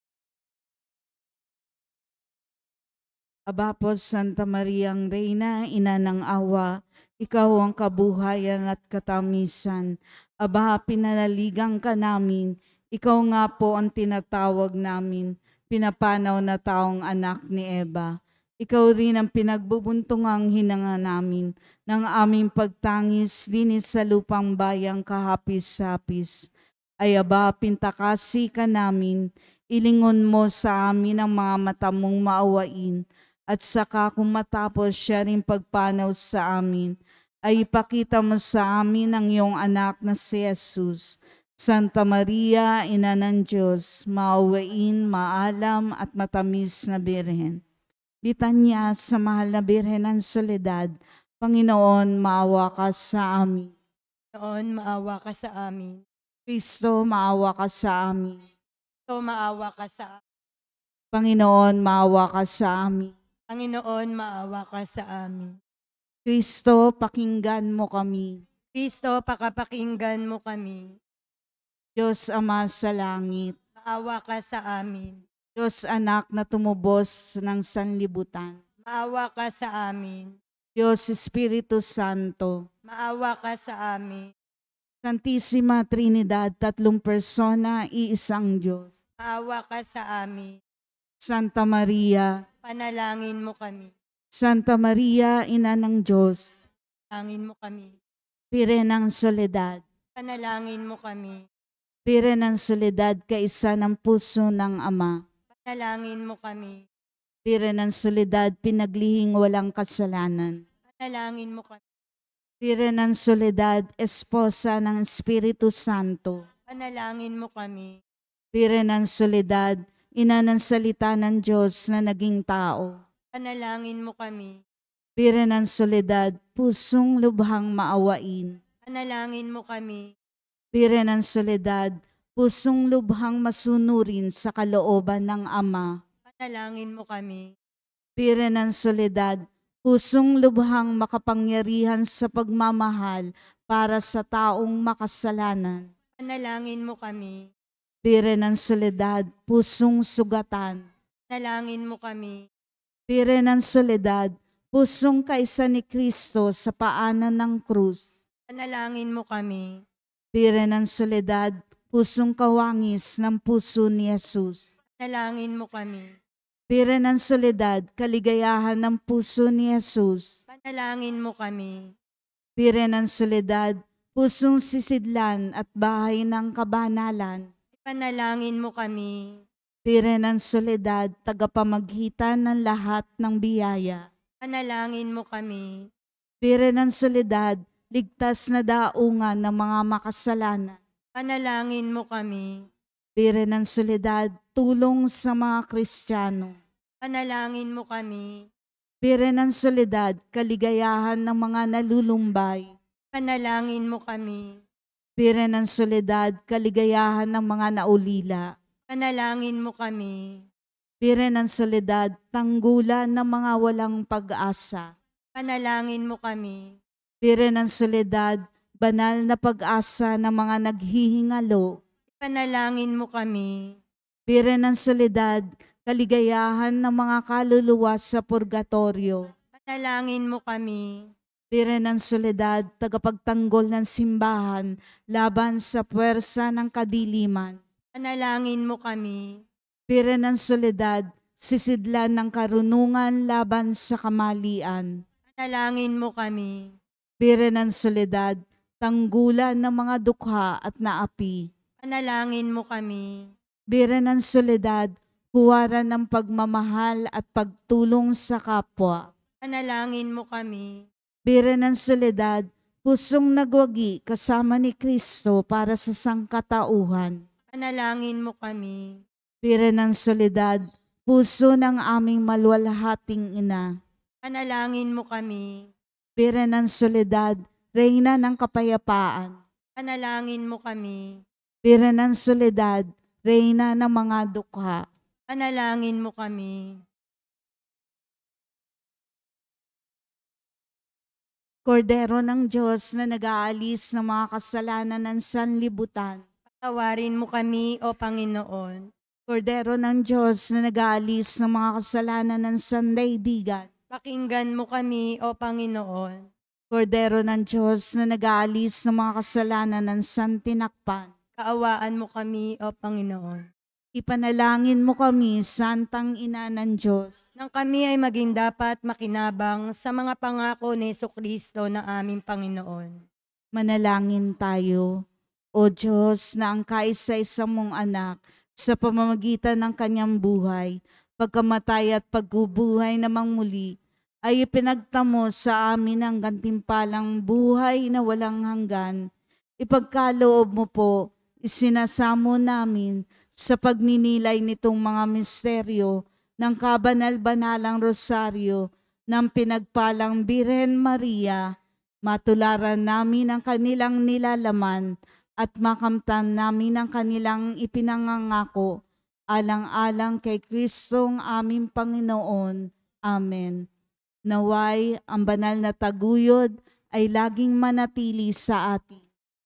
Aba po, Santa Maria ang Reyna, Ina ng Awa, ikaw ang kabuhayan at katamisan. Aba, pinalaligang ka namin, ikaw nga po ang tinatawag namin, pinapanaw na taong anak ni Eva. Ikaw rin ang pinagbubuntungang hinanga namin ng aming pagtangis dinis sa lupang bayang kahapis-hapis. Ay aba, pintakasi ka namin, ilingon mo sa amin ang mga mata mong maawain, at saka kung matapos siya rin pagpanaw sa amin, ay ipakita mo sa amin ang iyong anak na si Jesus. Santa Maria, Ina ng Diyos, maawain, maalam at matamis na Birhen. Litanya sa mahal na Birhen ng Soledad, Panginoon, maawa ka sa amin. Noon, maawa ka sa amin. Kristo, maawa ka sa amin. So, maawa ka sa amin. Panginoon, maawa ka sa amin. Panginoon, maawa ka sa amin. Kristo, pakinggan mo kami. Kristo, pakapakinggan mo kami. Diyos Ama sa langit, Maawa ka sa amin. Diyos Anak na tumubos ng sanlibutan, Maawa ka sa amin. Diyos Espiritu Santo, Maawa ka sa amin. Santisima Trinidad, tatlong persona, iisang Diyos. Maawa ka sa amin. Santa Maria, Panalangin mo kami. Santa Maria, Ina ng Diyos, Panalangin mo kami. Pire ng Soledad, Panalangin mo kami. Pire ng Soledad, kaisa ng puso ng Ama. Panalangin mo kami. Pire ng Soledad, pinaglihing walang kasalanan. Panalangin mo kami. Pire ng Soledad, esposa ng Espiritu Santo. Panalangin mo kami. Pire ng Soledad, ina ng salita ng Diyos na naging tao. Panalangin mo kami. Pire ng Soledad, pusong lubhang maawain. Panalangin mo kami. Pire ng Soledad, pusong lubhang masunurin sa kalooban ng Ama. Panalangin mo kami. Pire ng Soledad, pusong lubhang makapangyarihan sa pagmamahal para sa taong makasalanan. Panalangin mo kami. Pire ng Soledad, pusong sugatan. Panalangin mo kami. Pire ng Soledad, pusong kaisa ni Kristo sa paanan ng krus. Panalangin mo kami. Pire ng Soledad, pusong kawangis ng puso ni Jesus. Panalangin mo kami. Pire ng Soledad, kaligayahan ng puso ni Jesus. Panalangin mo kami. Pire ng Soledad, pusong sisidlan at bahay ng kabanalan. Panalangin mo kami. Bire ng soledad, tagapamagitan ng lahat ng biyaya. Panalangin mo kami. Bire ng soledad, ligtas na daungan ng mga makasalanan. Panalangin mo kami. Bire ng soledad, tulong sa mga Kristiyano. Panalangin mo kami. Bire ng soledad, kaligayahan ng mga nalulumbay. Panalangin mo kami. Bire ng soledad, kaligayahan ng mga naulila. Panalangin mo kami. Bire ng soledad, tanggulan ng mga walang pag-asa. Panalangin mo kami. Bire ng soledad, banal na pag-asa ng mga naghihingalo. Panalangin mo kami. Bire ng soledad, kaligayahan ng mga kaluluwa sa purgatorio. Panalangin mo kami. Bire ng soledad, tagapagtanggol ng simbahan laban sa puwersa ng kadiliman. Panalangin mo kami. Bire ng soledad, sisidlan ng karunungan laban sa kamalian. Panalangin mo kami. Bire ng soledad, tanggulan ng mga dukha at naapi. Panalangin mo kami. Bire ng soledad, huwaran ng pagmamahal at pagtulong sa kapwa. Panalangin mo kami. Bire ng soledad, pusong nagwagi kasama ni Kristo para sa sangkatauhan. Panalangin mo kami. Bire ng soledad, puso ng aming maluwalhating ina. Panalangin mo kami. Bire ng soledad, reyna ng kapayapaan. Panalangin mo kami. Bire ng soledad, reyna ng mga dukha. Panalangin mo kami. Kordero ng Diyos na nag-aalis ng mga kasalanan ng sanlibutan. Patawarin mo kami, O Panginoon. Kordero ng Diyos na nag-aalis ng mga kasalanan ng sandaigdigan. Pakinggan mo kami, O Panginoon. Kordero ng Diyos na nag-aalis ng mga kasalanan ng santinakpan. Kaawaan mo kami, O Panginoon. Ipanalangin mo kami, Santang Ina ng Diyos. Nang kami ay maging dapat makinabang sa mga pangako ni Jesucristo na aming Panginoon. Manalangin tayo. O Diyos na ang kaisa-isa mong anak sa pamamagitan ng kanyang buhay, pagkamatay at pagbubuhay namang muli, ay ipinagtamo sa amin ang gantimpalang buhay na walang hanggan. Ipagkaloob mo po, isinasamo namin sa pagninilay nitong mga misteryo ng kabanal-banalang rosaryo ng pinagpalang Birhen Maria, matularan namin ang kanilang nilalaman at makamtan namin ang kanilang ipinangangako, alang-alang kay Kristong aming Panginoon. Amen. Naway ang banal na taguyod ay laging manatili sa atin.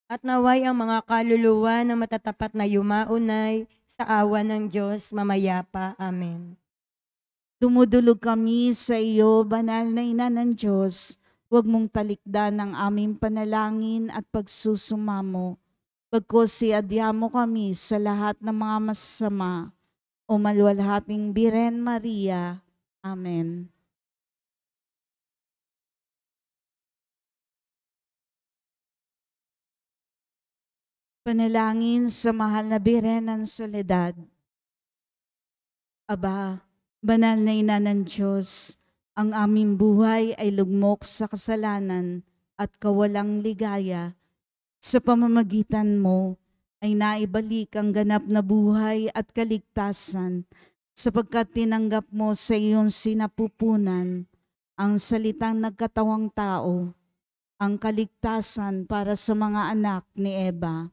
At naway ang mga kaluluwa na matatapat na yumaunay sa awa ng Diyos mamayapa. Amen. Dumudulog kami sa iyo, banal na Ina ng Diyos. Huwag mong talikdan ang aming panalangin at pagsusumamo. Pagkos siadya mo kami sa lahat ng mga masasama, o maluwalhating Birhen Maria. Amen. Panalangin sa mahal na Birhen ng Soledad. Aba, banal na Ina ng Diyos, ang aming buhay ay lugmok sa kasalanan at kawalang ligaya. Sa pamamagitan mo ay naibalik ang ganap na buhay at kaligtasan, sapagkat tinanggap mo sa iyong sinapupunan ang salitang nagkatawang tao, ang kaligtasan para sa mga anak ni Eva.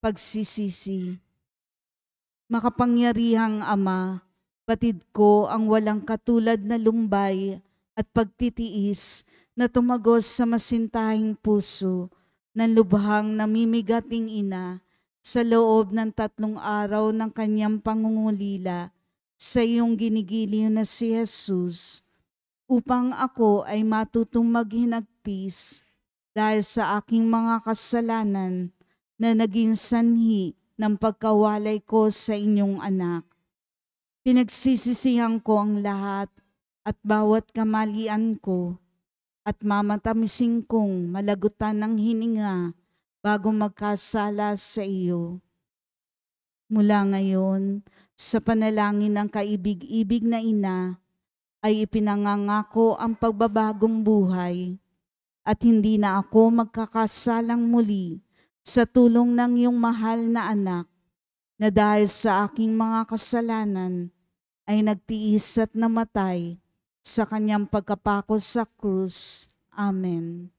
Pagsisisi. Makapangyarihang Ama, batid ko ang walang katulad na lumbay at pagtitiis na tumagos sa masintahing puso ng lubhang namimigating ina sa loob ng 3 araw ng kanyang pangungulila sa iyong ginigiliw na si Jesus, upang ako ay matutong maghinagpis dahil sa aking mga kasalanan na naging sanhi ng pagkawalay ko sa inyong anak. Pinagsisisihan ko ang lahat at bawat kamalian ko at mamatamisin kong malagutan ng hininga bago magkasala sa iyo. Mula ngayon, Sa panalangin ng kaibig-ibig na ina, ay ipinangangako ang pagbabagong buhay at hindi na ako magkakasalang muli sa tulong ng iyong mahal na anak na dahil sa aking mga kasalanan ay nagtiis at namatay sa kanyang pagkapako sa krus. Amen.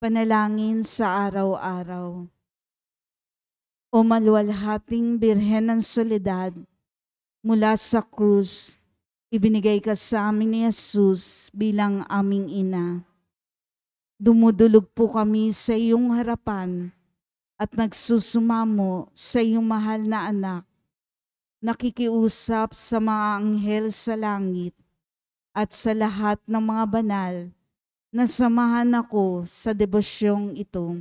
Panalangin sa araw-araw. O maluwalhating Birhen ng Soledad, mula sa krus, ibinigay ka sa amin ni Jesus bilang aming ina. Dumudulog po kami sa iyong harapan at nagsusumamo sa iyong mahal na anak, nakikiusap sa mga anghel sa langit at sa lahat ng mga banal na samahan ako sa debosyong ito.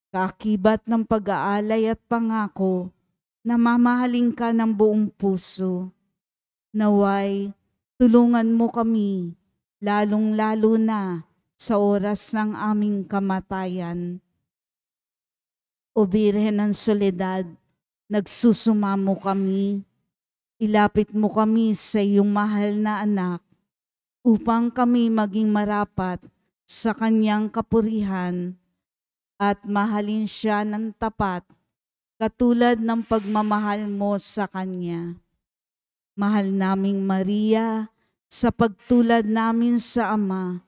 Kaakibat ng pag-aalay at pangako na mamahalin ka ng buong puso, naway tulungan mo kami lalong-lalo na sa oras ng aming kamatayan. O Birhen ng Soledad, nagsusumamo kami, ilapit mo kami sa iyong mahal na anak upang kami maging marapat sa kanyang kapurihan at mahalin siya ng tapat katulad ng pagmamahal mo sa kanya. Mahal naming Maria, sa pagtulad namin sa Ama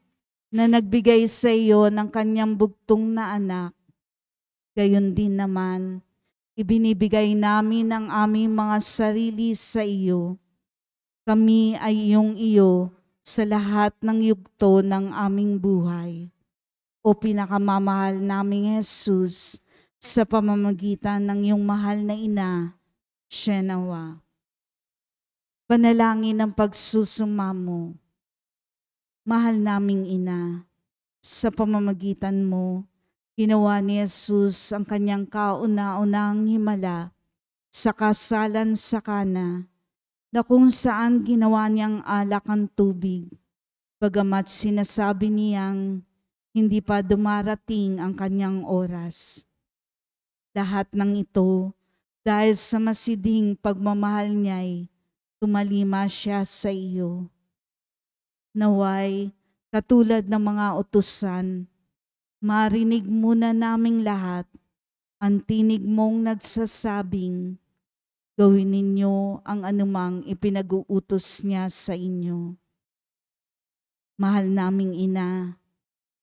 na nagbigay sa iyo ng kanyang bugtong na anak, gayon din naman, ibinibigay namin ang aming mga sarili sa iyo. Kami ay iyong iyo sa lahat ng yugto ng aming buhay. O pinakamamahal naming Jesus, sa pamamagitan ng iyong mahal na ina, siya nawa. Panalangin ng pagsusumamo. Mahal naming ina, sa pamamagitan mo, ginawa ni Jesus ang kanyang kauna-unahang himala sa kasalan sa Kana, na kung saan ginawa niyang alak ang tubig, bagamat sinasabi niyang hindi pa dumarating ang kanyang oras. Lahat ng ito dahil sa masidhing pagmamahal niya'y tumalima siya sa iyo. Naway, katulad ng mga utusan, marinig muna naming lahat ang tinig mong nagsasabing, gawin ninyo ang anumang ipinag-uutos niya sa inyo. Mahal naming ina,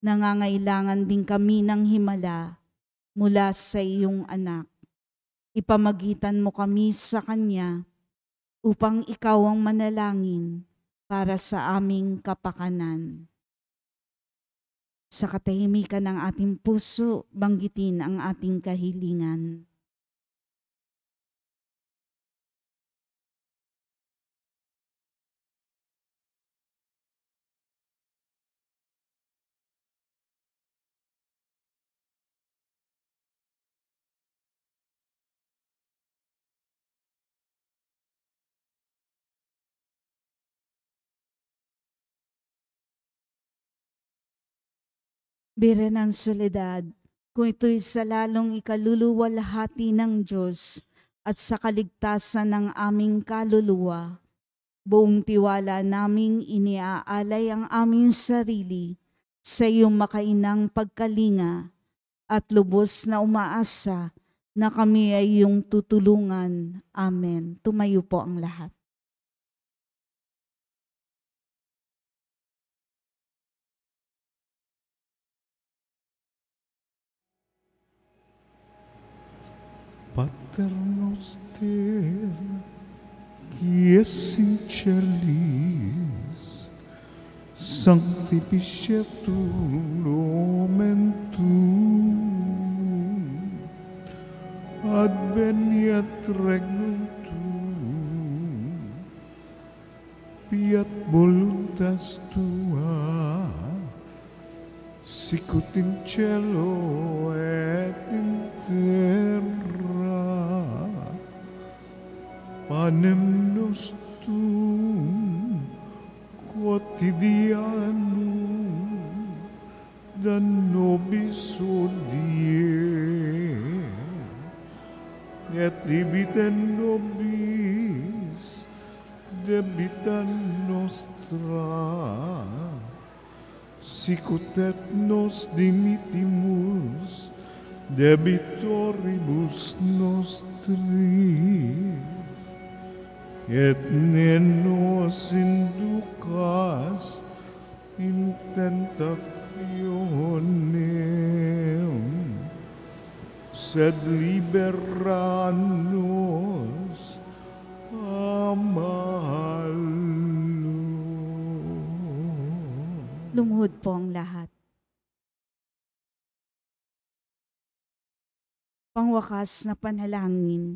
nangangailangan din kami ng himala mula sa iyong anak. Ipamagitan mo kami sa kanya upang ikaw ang manalangin para sa aming kapakanan. Sa katahimikan ng ating puso, banggitin ang ating kahilingan. Birhen ng Soledad, kung ito'y sa lalong ikaluluwalhati ng Diyos at sa kaligtasan ng aming kaluluwa, buong tiwala naming iniaalay ang aming sarili sa iyong makainang pagkalinga at lubos na umaasa na kami ay iyong tutulungan. Amen. Tumayo po ang lahat. Pater noster, qui es in celis, sanctificetur nomen tuum, adveniat regnum tuum, fiat voluntas tua, sicut in cielo et in terra. Panem nostrum quotidianum da nobis hodie, et debite nobis debita nostra, sicut et nos dimitimus debitoribus nostris, et ne nos inducas in tentationem, sed libera nos a malo. Lumuhod po ang lahat. Pangwakas na panalangin.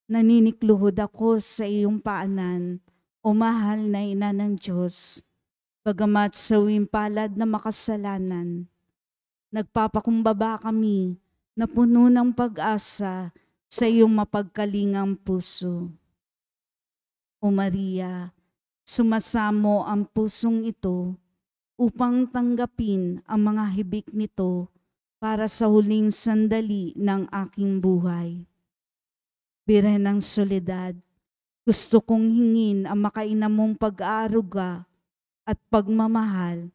Naninikluhod ako sa iyong paanan, o mahal na ina ng Diyos, bagamat sa palad na makasalanan. Nagpapakumbaba kami na puno ng pag-asa sa iyong mapagkalingang puso. O Maria, sumasamo ang pusong ito upang tanggapin ang mga hibik nito para sa huling sandali ng aking buhay. Birhen ng Soledad, gusto kong hingin ang makainamong pag-aaruga at pagmamahal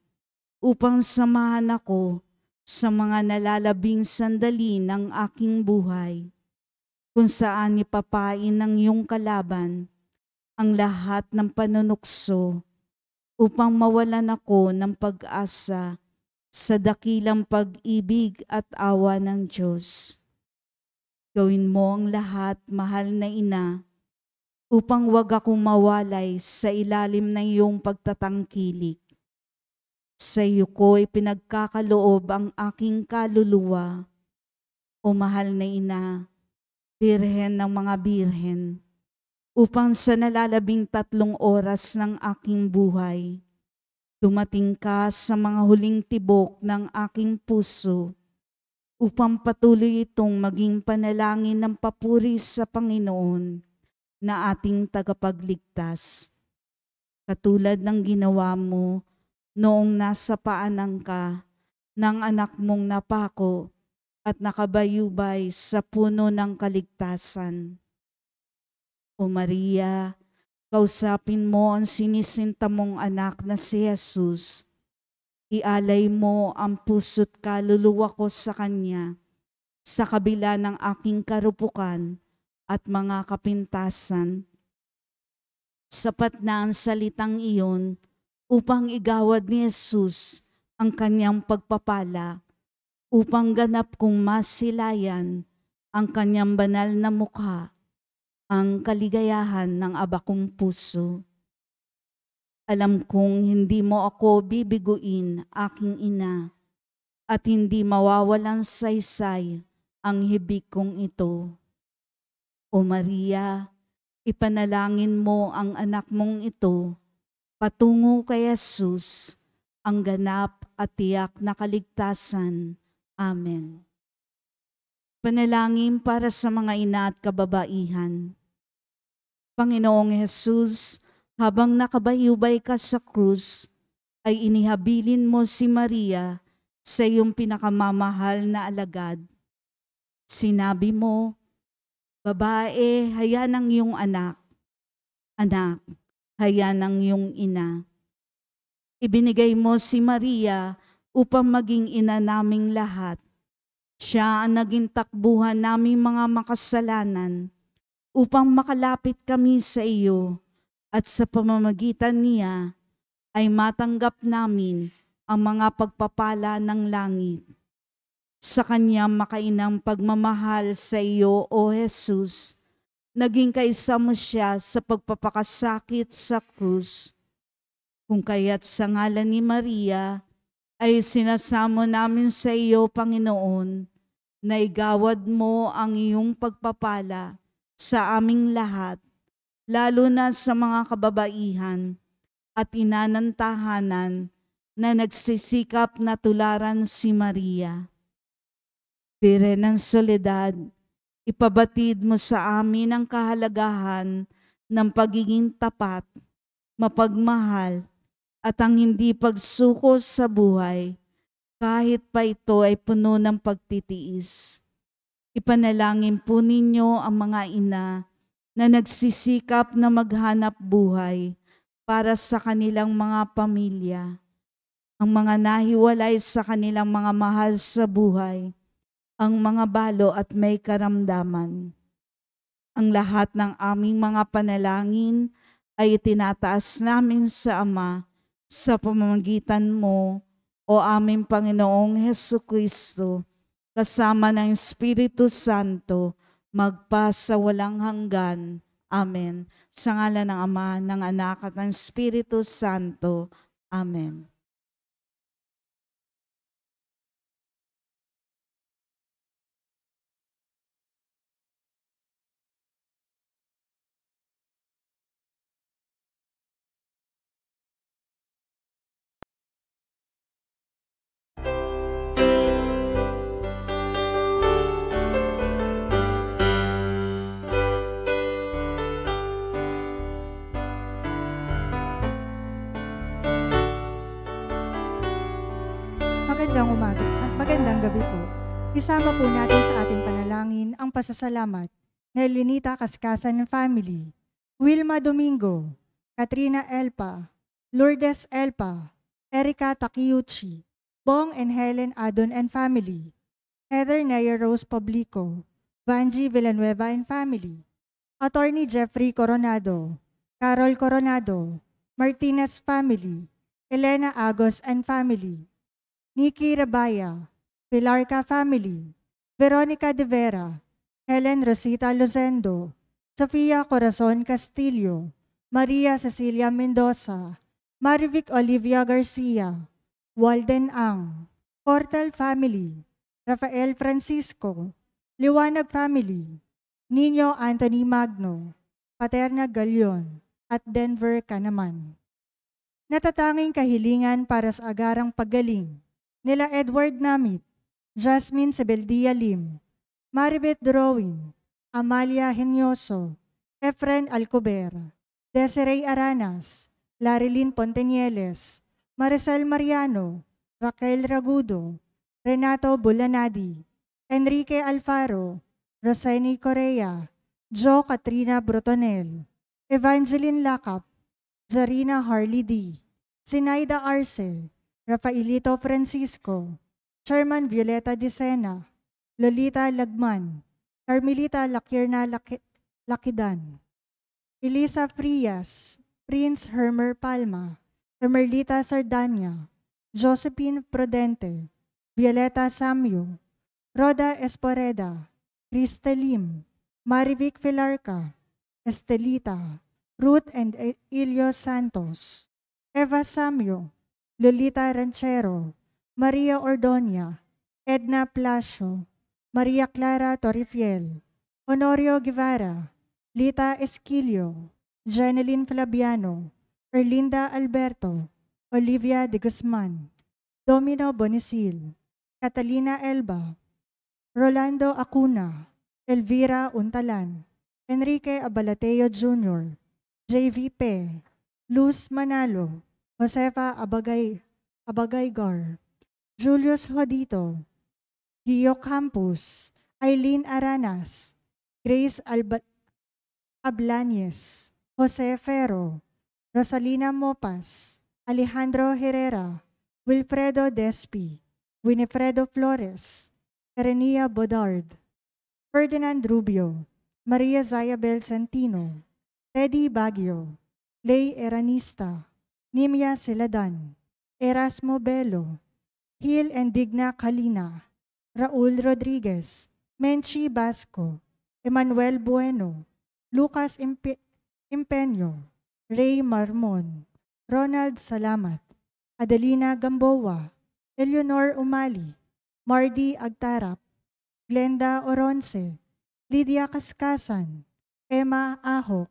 upang samahan ako sa mga nalalabing sandali ng aking buhay, kung saan ipapain ng iyong kalaban ang lahat ng panunukso upang mawalan ako ng pag-asa sa dakilang pag-ibig at awa ng Diyos. Gawin mo ang lahat, mahal na ina, upang wag akong mawalay sa ilalim ng iyong pagtatangkilik. Sa iyo ko ipinagkakaloob ang aking kaluluwa, o mahal na ina, birhen ng mga birhen, upang sa nalalabing 3 oras ng aking buhay, dumating ka sa mga huling tibok ng aking puso upang patuloy itong maging panalangin ng papuri sa Panginoon na ating tagapagligtas. Katulad ng ginawa mo noong nasa paanan ka ng anak mong napako at nakabayubay sa puno ng kaligtasan. O Maria, kausapin mo ang sinisinta mong anak na si Jesus. Ialay mo ang puso't kaluluwa ko sa Kanya sa kabila ng aking karupukan at mga kapintasan. Sapat na ang salitang iyon upang igawad ni Jesus ang Kanyang pagpapala, upang ganap kong masilayan ang Kanyang banal na mukha, ang kaligayahan ng aba kong puso. Alam kong hindi mo ako bibiguin, aking ina, at hindi mawawalan saysay ang hibik kong ito. O Maria, ipanalangin mo ang anak mong ito patungo kay Jesus, ang ganap at tiyak na kaligtasan. Amen. Panalangin para sa mga ina at kababaihan. Panginoong Jesus, habang nakabayubay ka sa krus, ay inihabilin mo si Maria sa iyong pinakamamahal na alagad. Sinabi mo, babae, haya ng iyong anak. Anak, haya ng iyong ina. Ibinigay mo si Maria upang maging ina naming lahat. Siya ang naging takbuhan naming mga makasalanan upang makalapit kami sa iyo, at sa pamamagitan niya ay matanggap namin ang mga pagpapala ng langit. Sa kanyang makainang pagmamahal sa iyo, O Jesus, naging kaisa mo siya sa pagpapakasakit sa krus. Kung kaya't sa ngalan ni Maria ay sinasamo namin sa iyo, Panginoon, na igawad mo ang iyong pagpapala sa aming lahat, lalo na sa mga kababaihan at inanantahanan na nagsisikap na tularan si Maria. Birhen ng Soledad, ipabatid mo sa amin ang kahalagahan ng pagiging tapat, mapagmahal, at ang hindi pagsuko sa buhay, kahit pa ito ay puno ng pagtitiis. Ipanalangin po ninyo ang mga ina na nagsisikap na maghanap buhay para sa kanilang mga pamilya, ang mga nahiwalay sa kanilang mga mahal sa buhay, ang mga balo at may karamdaman. Ang lahat ng aming mga panalangin ay itinataas namin sa Ama sa pamamagitan mo, o aming Panginoong Hesukristo, kasama ng Espiritu Santo, magpa sa walang hanggan. Amen. Sa ngalan ng Ama, ng Anak at ng Espiritu Santo. Amen. Magandang umaga at magandang gabi po. Isama po natin sa ating panalangin ang pasasalamat na Elenita Kaskasan and Family, Wilma Domingo, Katrina Elpa, Lourdes Elpa, Erica Takiuchi, Bong and Helen Adon and Family, Heather Naya Rose Publico, Vanji Villanueva and Family, Attorney Jeffrey Coronado, Carol Coronado, Martinez Family, Elena Agos and Family, Nikki Rabaya, Pilarca Family, Veronica De Vera, Helen Rosita Lozendo, Sofia Corazon Castillo, Maria Cecilia Mendoza, Marivic Olivia Garcia, Walden Ang, Portal Family, Rafael Francisco, Liwanag Family, Nino Anthony Magno, Paterna Galion, at Denver Kanaman. Natatanging kahilingan para sa agarang paggaling nila Edward Namit, Jasmine Sebeldia Lim, Maribeth Drawin, Amalia Henyoso, Efren Alcober, Desiree Aranas, Larilyn Pontenieles, Maricel Mariano, Raquel Ragudo, Renato Bulanadi, Enrique Alfaro, Roseni Correa, Jo Katrina Brotonel, Evangeline Lacap, Zarina Harley D, Sinaida Arce, Rafaelito Francisco, Chairman Violeta Dicena, Lolita Lagman, Carmelita Lakirna Lakidan, Elisa Frias, Prince Hermer Palma, Hermerlita Sardania, Josephine Prudente, Violeta Samyo, Roda Esporeda, Krista Lim, Marivic Filarca, Estelita, Ruth and Elio Santos, Eva Samyo, Lolita Ranchero, Maria Ordonia, Edna Plasio, Maria Clara Torrifiel, Honorio Guevara, Lita Esquilio, Jeneline Flaviano, Erlinda Alberto, Olivia de Guzman, Domino Bonisil, Catalina Elba, Rolando Acuna, Elvira Untalan, Enrique Abalateo Jr., J.V. P., Luz Manalo, Josefa Abagaygar, Julius Hodito, Gio Campos, Eileen Aranas, Grace Ablanes, Jose Ferro, Rosalina Mopas, Alejandro Herrera, Wilfredo Despi, Winifredo Flores, Erenia Bodard, Ferdinand Rubio, Maria Zayabel Santino, Teddy Baguio, Lay Eranista, Nimia Siladan, Erasmo Belo, Hil and Digna Kalina, Raul Rodriguez, Menchi Basco, Emmanuel Bueno, Lucas Impeño, Ray Marmon, Ronald Salamat, Adelina Gamboa, Eleanor Umali, Mardy Agtarap, Glenda Oronce, Lydia Kaskasan, Emma Ahok,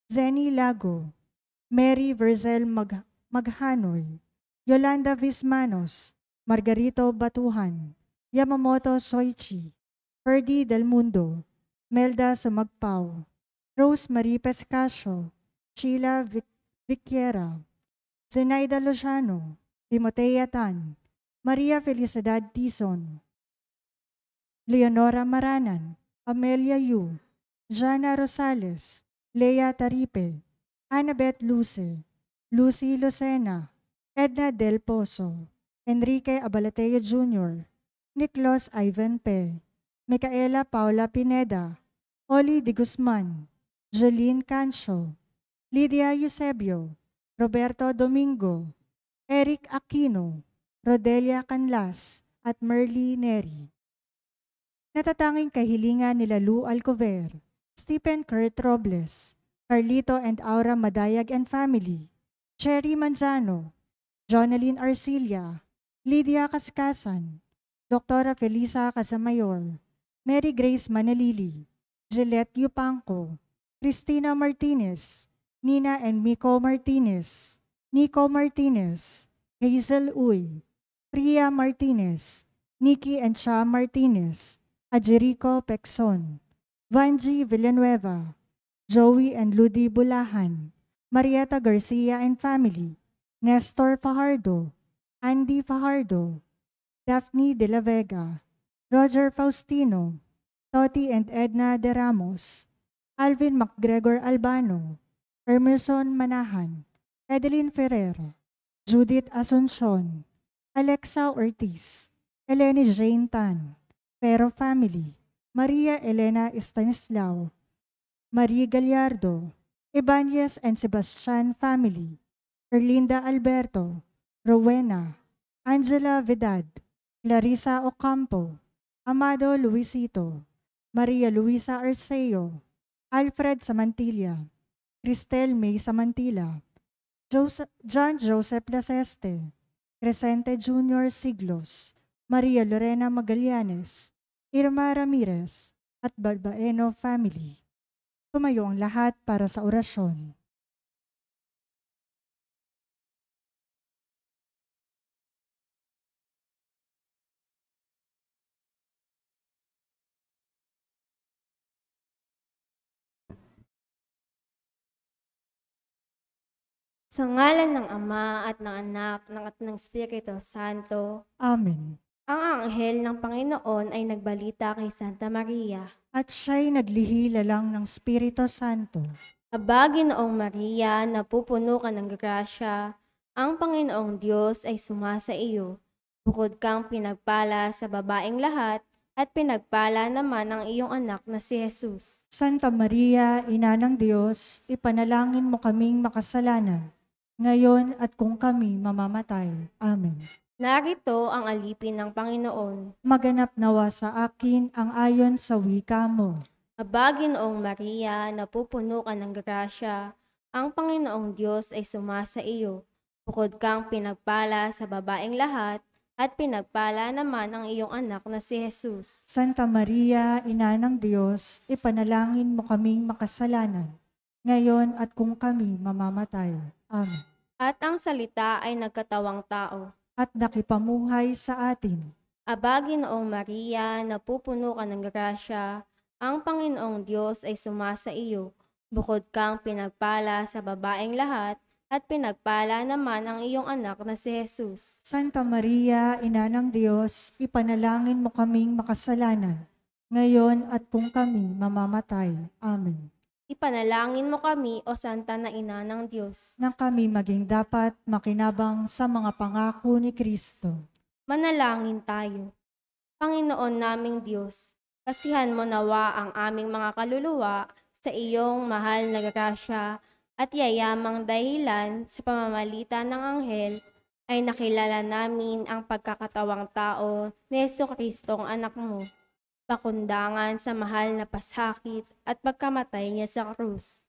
Zenny Lago, Mary Verzel Maghanoy, Yolanda Vismanos, Margarito Batuhan, Yamamoto Soichi, Ferdy Del Mundo, Melda Sumagpao, Rose Marie Pescasio, Sheila Viquiera, Zenaida Lozano, Timotea Tan, Maria Felicidad Tison, Leonora Maranan, Amelia Yu, Jana Rosales, Lea Taripe, Annabeth Luce, Lucy Lucena, Edna Del Pozo, Enrique Abalateo Jr., Niklos Ivan P., Micaela Paula Pineda, Oli de Guzman, Jolene Cancio, Lydia Eusebio, Roberto Domingo, Eric Aquino, Rodelia Canlas, at Merly Neri. Natatanging kahilingan nila Lou Alcover, Stephen Kurt Robles, Carlito and Aura Madayag and family, Cherry Manzano, Jonaline Arcilia, Lydia Kaskasan, Dr. Felisa Casamayor, Mary Grace Manalili, Gillette Yupanco, Cristina Martinez, Nina and Miko Martinez, Nico Martinez, Hazel Uy, Priya Martinez, Nikki and Cha Martinez, Ajerico Pexon, Vanji Villanueva, Joey and Ludi Bulahan, Marieta Garcia and family, Nestor Fajardo, Andy Fajardo, Daphne de la Vega, Roger Faustino, Toti and Edna de Ramos, Alvin MacGregor Albano, Emerson Manahan, Edeline Ferrer, Judith Asuncion, Alexa Ortiz, Eleni Jane Tan, Pero family, Maria Elena Estanislao, Marie Gallardo, Ibanez and Sebastian family, Erlinda Alberto, Rowena, Angela Vidad, Clarissa Ocampo, Amado Luisito, Maria Luisa Arceo, Alfred Samantilla, Cristel May Samantilla, John Joseph Laseste, Crescente Jr. Siglos, Maria Lorena Magallanes, Irma Ramirez, at Barbaeno family. Tumayo ang lahat para sa orasyon. Sa ngalan ng Ama at ng Anak at ng Espiritu Santo, Amen. ang anghel ng Panginoon ay nagbalita kay Santa Maria. At siya'y naglihila lang ng Espiritu Santo. Aba, Ginoong Maria, napupuno ka ng grasya, ang Panginoong Diyos ay sumasa iyo. Bukod kang pinagpala sa babaeng lahat, at pinagpala naman ang iyong anak na si Jesus. Santa Maria, Ina ng Diyos, ipanalangin mo kaming makasalanan, ngayon at kung kami mamamatay. Amen. Narito ang alipin ng Panginoon. Maganap nawa sa akin ang ayon sa wika mo. Aba, Ginoong Maria, napupuno ka ng grasya, ang Panginoong Diyos ay sumasa iyo. Bukod kang pinagpala sa babaeng lahat, at pinagpala naman ang iyong anak na si Jesus. Santa Maria, Ina ng Diyos, ipanalangin mo kaming makasalanan, ngayon at kung kami mamamatay. Amen. At ang salita ay nagkatawang tao. At nakipamuhay sa atin. Aba, Ginoong Maria, napupuno ka ng grasya, ang Panginoong Diyos ay sumasa iyo. Bukod kang pinagpala sa babaeng lahat, at pinagpala naman ang iyong anak na si Jesus. Santa Maria, Ina ng Diyos, ipanalangin mo kaming makasalanan, ngayon at kung kami mamamatay. Amen. Ipanalangin mo kami, O Santa na Ina ng Diyos, Nang kami maging dapat makinabang sa mga pangako ni Kristo. manalangin tayo. Panginoon naming Diyos, kasihan mo nawa ang aming mga kaluluwa sa iyong mahal na grasya at yayamang dahilan sa pamamagitan ng anghel ay nakilala namin ang pagkakatawang tao ni Jesucristong anak mo, pakundangan sa mahal na pasakit at pagkamatay niya sa krus.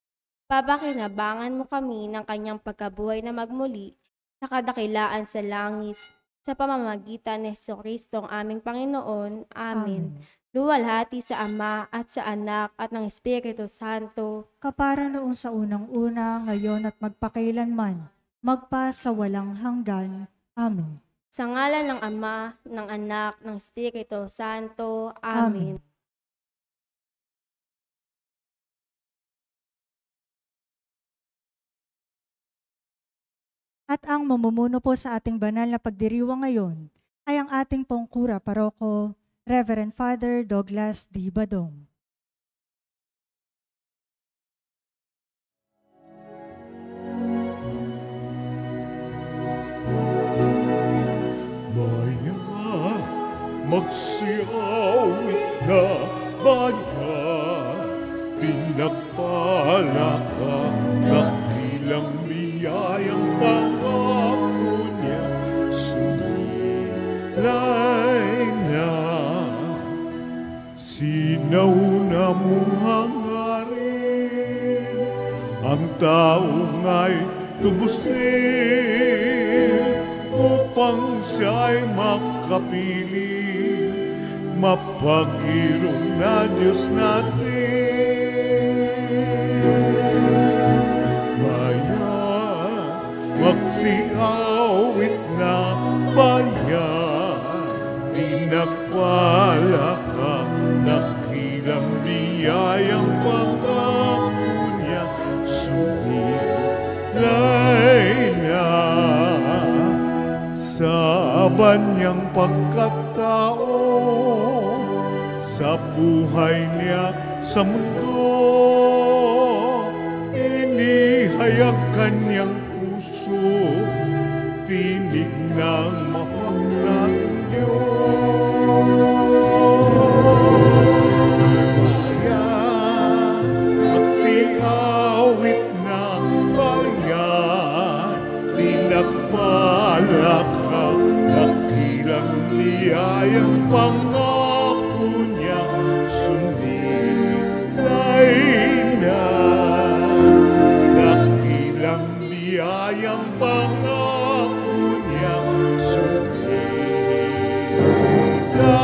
Papakinabangan mo kami ng kanyang pagkabuhay na magmuli sa kadakilaan sa langit sa pamamagitan ni Jesucristong aming Panginoon. Amen. Luwalhati sa Ama at sa Anak at ng Espiritu Santo, Kapara noon sa unang-una, ngayon at magpakailanman, magpa sa walang hanggan. Amen. sa ngalan ng Ama, ng Anak, ng Espiritu Santo. Amen. At ang mamumuno po sa ating banal na pagdiriwang ngayon ay ang ating pongkura paroko, Reverend Father Douglas D. Badong. magsiawit na bayan, pinagpala ka, dakilang biyayang pangako niya, sumilay na. Sinauna mong hangarin, ang taong ay tubusin, upang siya'y makapiling, mapag-irong na Diyos natin. Bayan, magsiawit na bayan, pinagpala ka, dakilang biyayang pangako niya, sumilay na. Sa banyang pagkatao, sa buhay niya sa mundo, inihayag kanyang puso, tinig ng mapaglang Diyos. Bayan, magsiawit na bayan, pinagpala ka, dakilang biyayang pangako niya, sumilay na. Dakilang biyayang pangako niya, sumilay na.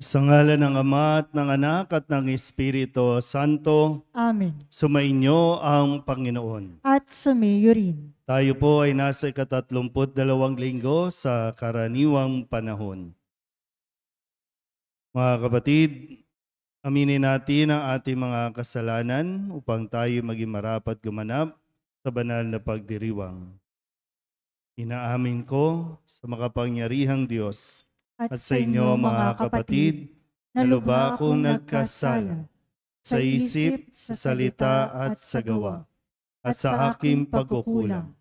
Sa ngalan ng Ama at ng Anak at ng Espiritu Santo, Amen. sumainyo ang Panginoon. At sumayo rin. Tayo po ay nasa 32 linggo sa karaniwang panahon. Mga kapatid, aminin natin ang ating mga kasalanan upang tayo maging marapat gumanap sa banal na pagdiriwang. Inaamin ko sa makapangyarihang Diyos at sa inyo mga kapatid, na lubha akong nagkasala sa isip, sa salita at sa gawa, at sa aking pagkukulang.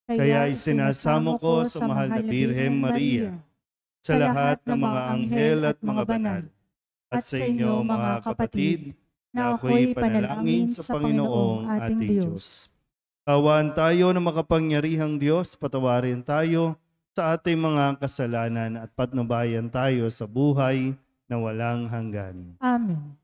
Kaya isinasamo ko sa mahal na Birhen Maria, sa lahat ng mga anghel at mga banal, at sa inyo mga kapatid, na ako'y panalangin sa Panginoong ating Diyos. Tawaan tayo ng makapangyarihang Diyos, patawarin tayo sa ating mga kasalanan at patnubayan tayo sa buhay na walang hanggan. Amen.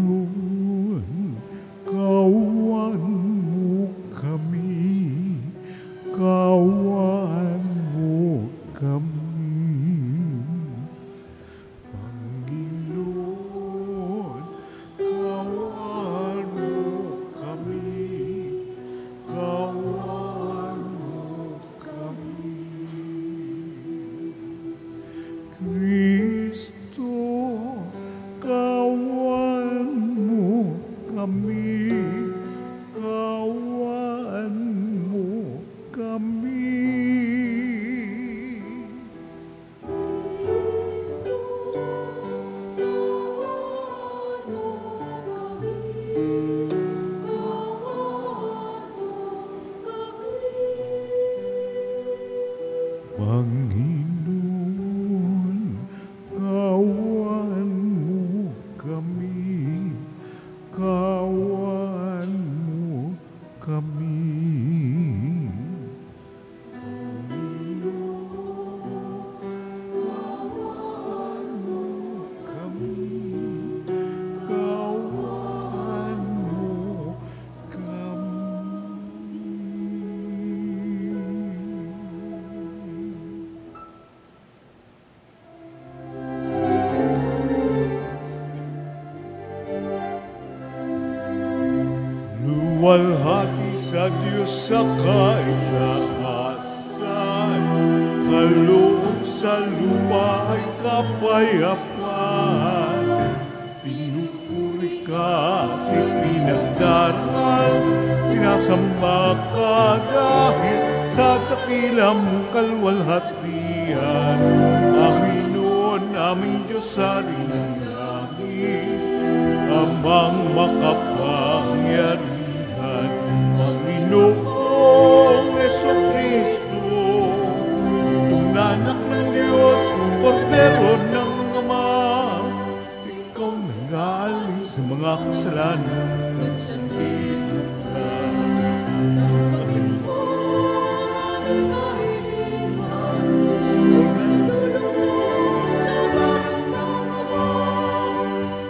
Panginoon, kawan mo kami, kawan mo kami. Panginoon, kawan mo kami, kawan mo kami. Kristo, kawan mo kami, kawan mo kami. Panginoon, kawan mo kami, kawan mo kami. Kawan mo kami, kawan mo luwalhati sa Diyos sa kaitaasan, kaloob sa lupa ay kapayapaan. Pinupuri ka at ipinagdaran, sinasamba ka dahil sa dakilang kalwalhatian. Panginoon, naming Diyos sa ng langit, amang makapangyarihan, Panginoong Jesucristo, Anak ng Diyos, Kordero ng Ama, ikaw nag-aalis sa mga kasalanan ng sanlibutan.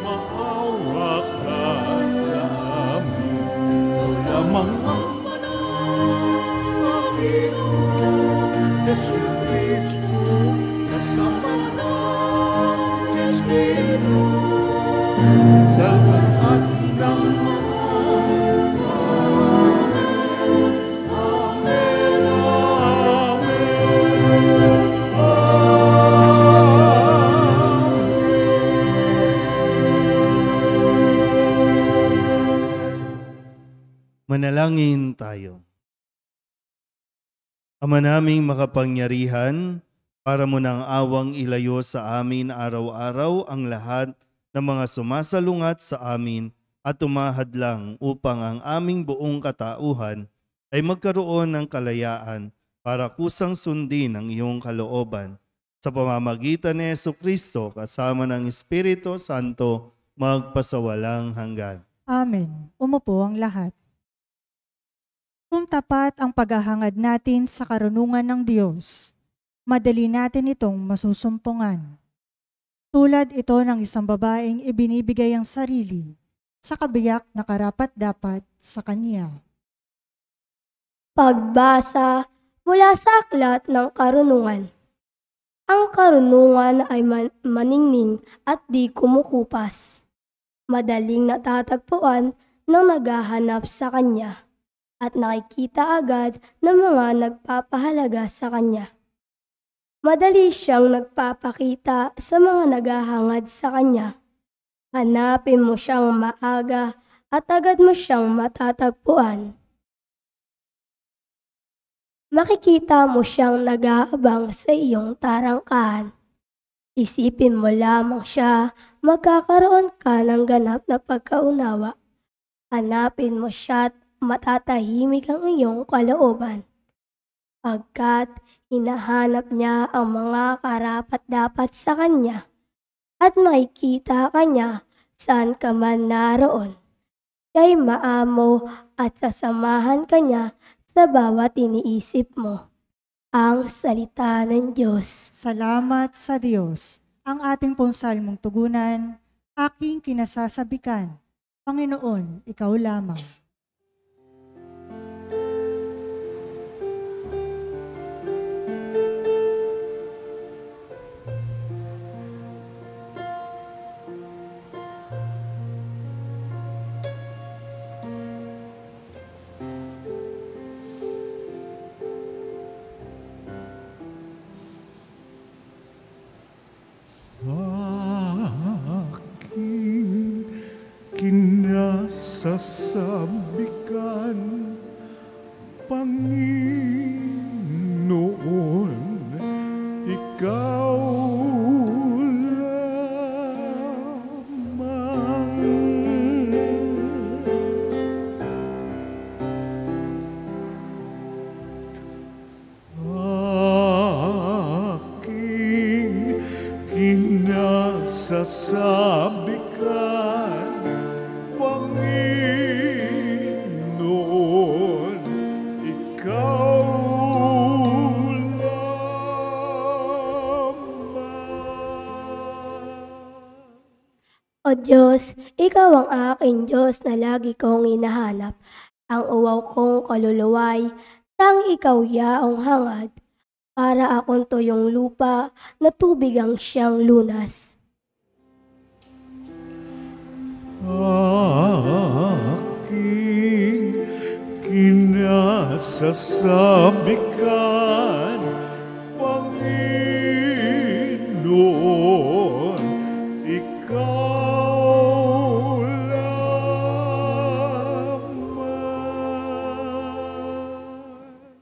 Maawa ka sa amin, ikaw lamang ang Panginoon, Jesucristo, kasama ng Espiritu, sa lahat ng Manalangin tayo. Ama naming makapangyarihan, para mo ng awang ilayo sa amin araw-araw ang lahat ng mga sumasalungat sa amin at tumahadlang upang ang aming buong katauhan ay magkaroon ng kalayaan para kusang sundin ang iyong kalooban. Sa pamamagitan ni Jesucristo kasama ng Espiritu Santo, magpasawalang hanggan. Amen. Umupo ang lahat. Kung tapat ang paghahangad natin sa karunungan ng Diyos, madali natin itong masusumpungan. Tulad ito ng isang babaeng ibinibigay ang sarili sa kabiyak na karapat-dapat sa kanya. Pagbasa mula sa aklat ng karunungan. Ang karunungan ay maningning at di kumukupas. Madaling natatagpuan ng naghahanap sa kanya at nakikita agad ng mga nagpapahalaga sa kanya. Madali siyang nagpapakita sa mga naghahangad sa kanya. Hanapin mo siyang maaga at agad mo siyang matatagpuan. Makikita mo siyang nag-aabang sa iyong tarangkahan. Isipin mo lamang siya, magkakaroon ka ng ganap na pagkaunawa. Hanapin mo siya at matatahimik ang iyong kalooban. Pagkat hinahanap niya ang mga karapat-dapat sa kanya at makikita ka niya saan ka man naroon. Siya'y maamo at sasamahan ka niya sa bawat iniisip mo. Ang salita ng Diyos. Salamat sa Diyos. Ang ating pong salmong tugunan, aking kinasasabikan, Panginoon, ikaw lamang. Aking kinasasabikan, Panginoon, ikaw lamang. Aking kinasasabikan, Panginoon, ikaw lamang. O Diyos, ikaw ang aking Diyos na lagi kong hinahanap. Ang uwaw kong kaluluway, tang ikaw yaong hangad. Para akong tuyong lupa na tubig ang siyang lunas. Aking kinasasabikan, Panginoon, ikaw lamang.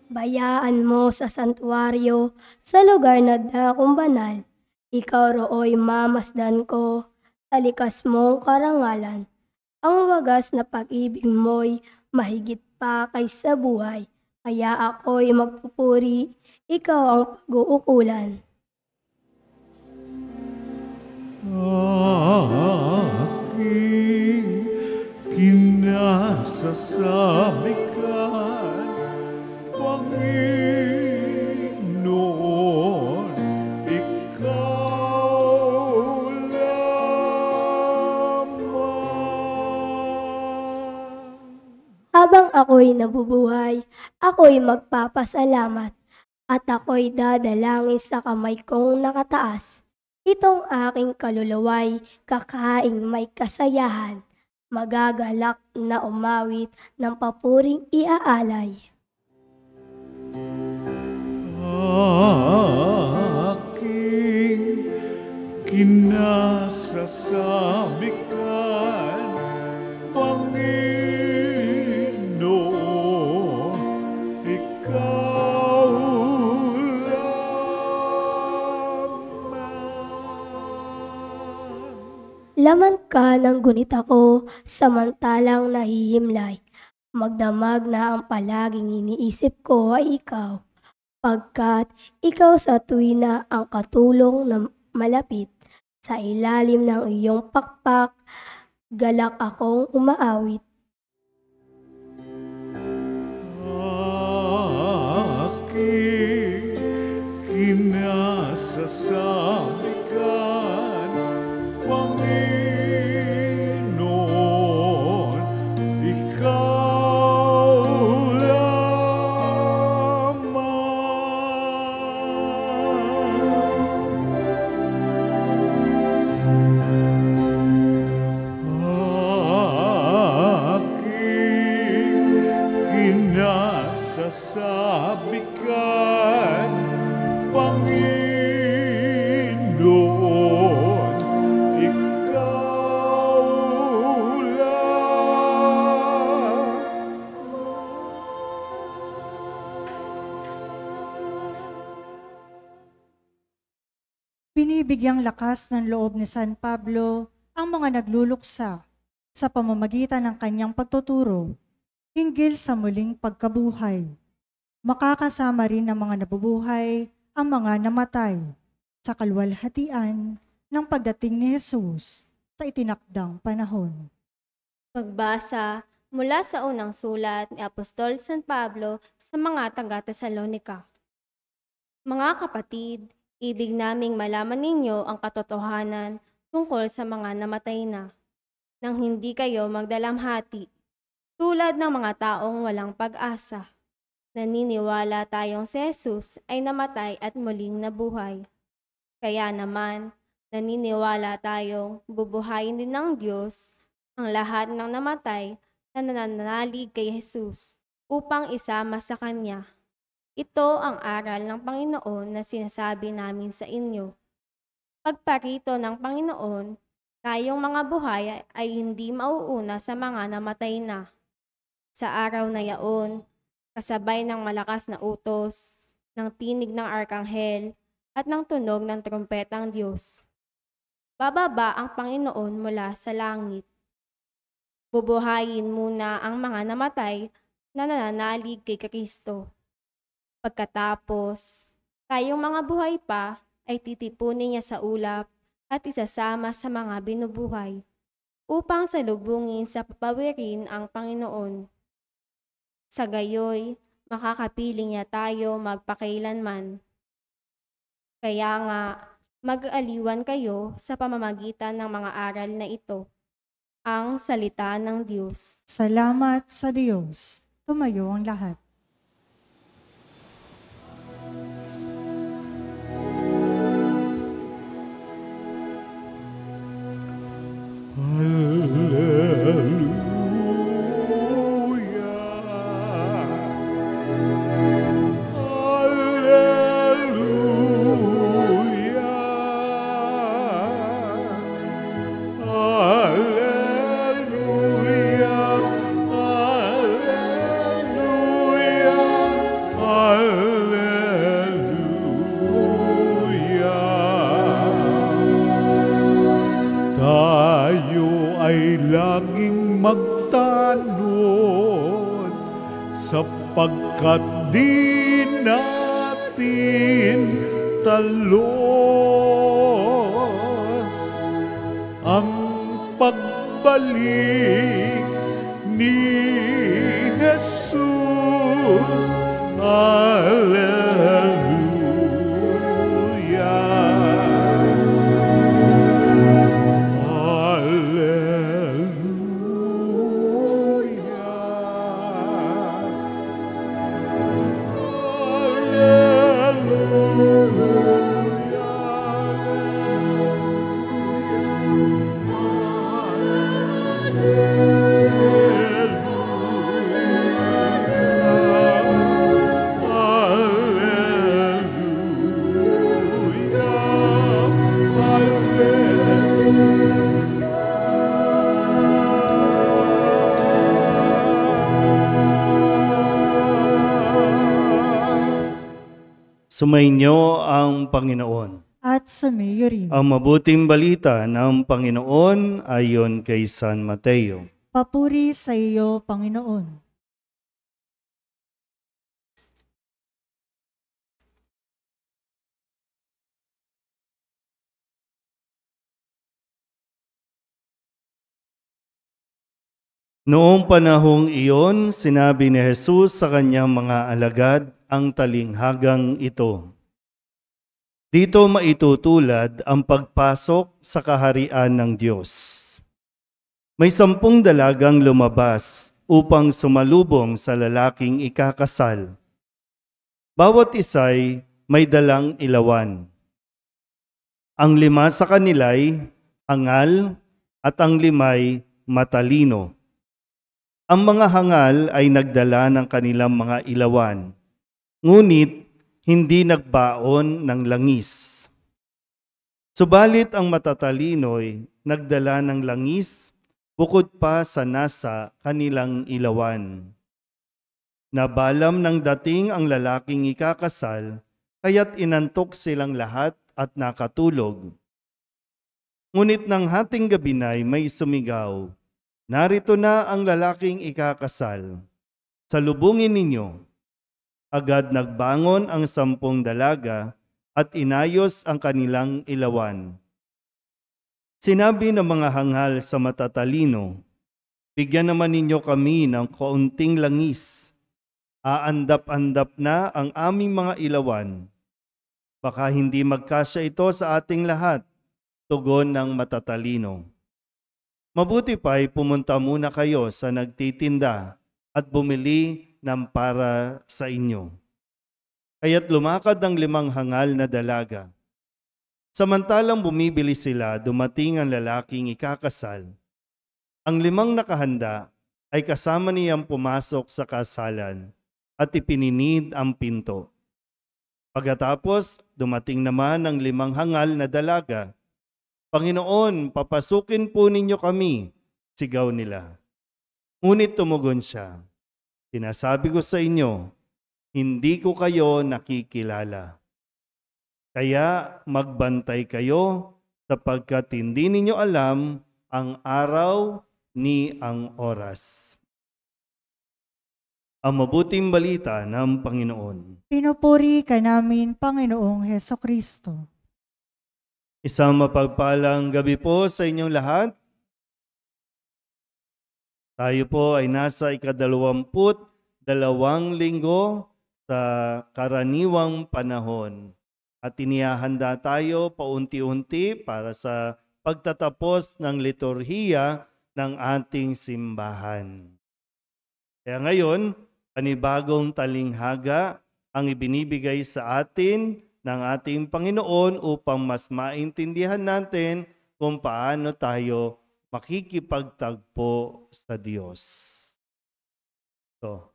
Bayaan mo sa santuaryo, sa lugar na dakong banal, Ikaw roo'y mamasdan ko sa likas mong karangalan. Ang wagas na pag-ibig mo'y mahigit pa kaysa buhay. Kaya ako'y magpupuri, ikaw ang pag-uukulan. Aking kinasasabikan, Panginoon, ikaw lamang. Habang ako'y nabubuhay, ako'y magpapasalamat at ako'y dadalangin sa kamay kong nakataas. Itong aking kaluluway, kakaing may kasayahan, magagalak na umawit ng papuring iaalay. Aking kinasasabikan, Panginoon, ikaw lamang. Laman ka ng gunita ko, samantalang nahihimlay. Magdamag na ang palaging iniisip ko ay ikaw, pagkat ikaw sa tuwina ang katulong na malapit. Sa ilalim ng iyong pakpak, galak akong umaawit. Aking kinasasabikan, Panginoon, ikaw lamang. Aking kinasasabikan, Panginoon, ikaw lang. Binibigyang lakas ng loob ni San Pablo ang mga nagluluksa sa pamamagitan ng kanyang pagtuturo hinggil sa muling pagkabuhay. Makakasama rin ng mga nabubuhay ang mga namatay sa kaluwalhatian ng pagdating ni Jesus sa itinakdang panahon. Pagbasa mula sa unang sulat ni Apostol San Pablo sa mga taga-Tesalonika. Mga kapatid, ibig naming malaman ninyo ang katotohanan tungkol sa mga namatay na, nang hindi kayo magdalamhati, tulad ng mga taong walang pag-asa. Naniniwala tayong si Jesus ay namatay at muling nabuhay. Kaya naman, naniniwala tayong bubuhayin din ng Diyos ang lahat ng namatay na nananalig kay Jesus upang isama sa Kanya. Ito ang aral ng Panginoon na sinasabi namin sa inyo. Pagparito ng Panginoon, tayong mga buhay ay hindi mauuna sa mga namatay na. Sa araw na yaon, kasabay ng malakas na utos, ng tinig ng arkanghel, at ng tunog ng trumpetang Diyos. Bababa ang Panginoon mula sa langit. Bubuhayin muna ang mga namatay na nananalig kay Kristo. Pagkatapos, tayong mga buhay pa ay titipunin niya sa ulap at isasama sa mga binubuhay upang salubungin sa papawirin ang Panginoon. Sa gayoy, makakapiling niya tayo magpakailanman. Kaya nga, mag-aliwan kayo sa pamamagitan ng mga aral na ito, ang salita ng Diyos. Salamat sa Diyos. Tumayo ang lahat. Hallelujah, hallelujah. Kat di natin talos ang pagbalik ni Jesus. Hallelujah. Sumainyo ang Panginoon. At sumayo rin. Ang mabuting balita ng Panginoon ayon kay San Mateo. Papuri sa iyo, Panginoon. Noong panahong iyon, sinabi ni Jesus sa kanyang mga alagad ang talinghagang ito. Dito maitutulad ang pagpasok sa kaharian ng Diyos. May 10 dalagang lumabas upang sumalubong sa lalaking ikakasal. Bawat isa'y may dalang ilawan. Ang 5 sa kanila'y hangal at ang 5'ay matalino. Ang mga hangal ay nagdala ng kanilang mga ilawan, ngunit hindi nagbaon ng langis. Subalit ang matatalino'y nagdala ng langis bukod pa sa nasa kanilang ilawan. Nabalam ng dating ang lalaking ikakasal, kaya't inantok silang lahat at nakatulog. Ngunit nang hating gabi na'y may sumigaw, "Narito na ang lalaking ikakasal. Salubungin ninyo." Agad nagbangon ang 10 dalaga at inayos ang kanilang ilawan. Sinabi ng mga hangal sa matatalino, "Bigyan naman ninyo kami ng kaunting langis. Aandap-andap na ang aming mga ilawan. Baka hindi magkasya ito sa ating lahat," tugon ng matatalino. "Mabuti pa'y pumunta muna kayo sa nagtitinda at bumili ng para sa inyo." Kaya't lumakad ang 5 hangal na dalaga. Samantalang bumibili sila, dumating ang lalaking ikakasal. Ang 5 nakahanda ay kasama niyang pumasok sa kasalan at ipininid ang pinto. Pagkatapos, dumating naman ang 5 hangal na dalaga. "Panginoon, papasukin po ninyo kami," sigaw nila. Ngunit tumugon siya, "Sinasabi ko sa inyo, hindi ko kayo nakikilala. Kaya magbantay kayo sapagkat hindi ninyo alam ang araw ni ang oras." Ang mabuting balita ng Panginoon. Pinupuri ka namin, Panginoong Hesukristo. Isang mapagpalang gabi po sa inyong lahat. Tayo po ay nasa 22 linggo sa karaniwang panahon at inihahanda tayo paunti-unti para sa pagtatapos ng liturhiya ng ating simbahan. Kaya ngayon, panibagong talinghaga ang ibinibigay sa atin ng ating Panginoon upang mas maintindihan natin kung paano tayo makikipagtagpo sa Diyos. So,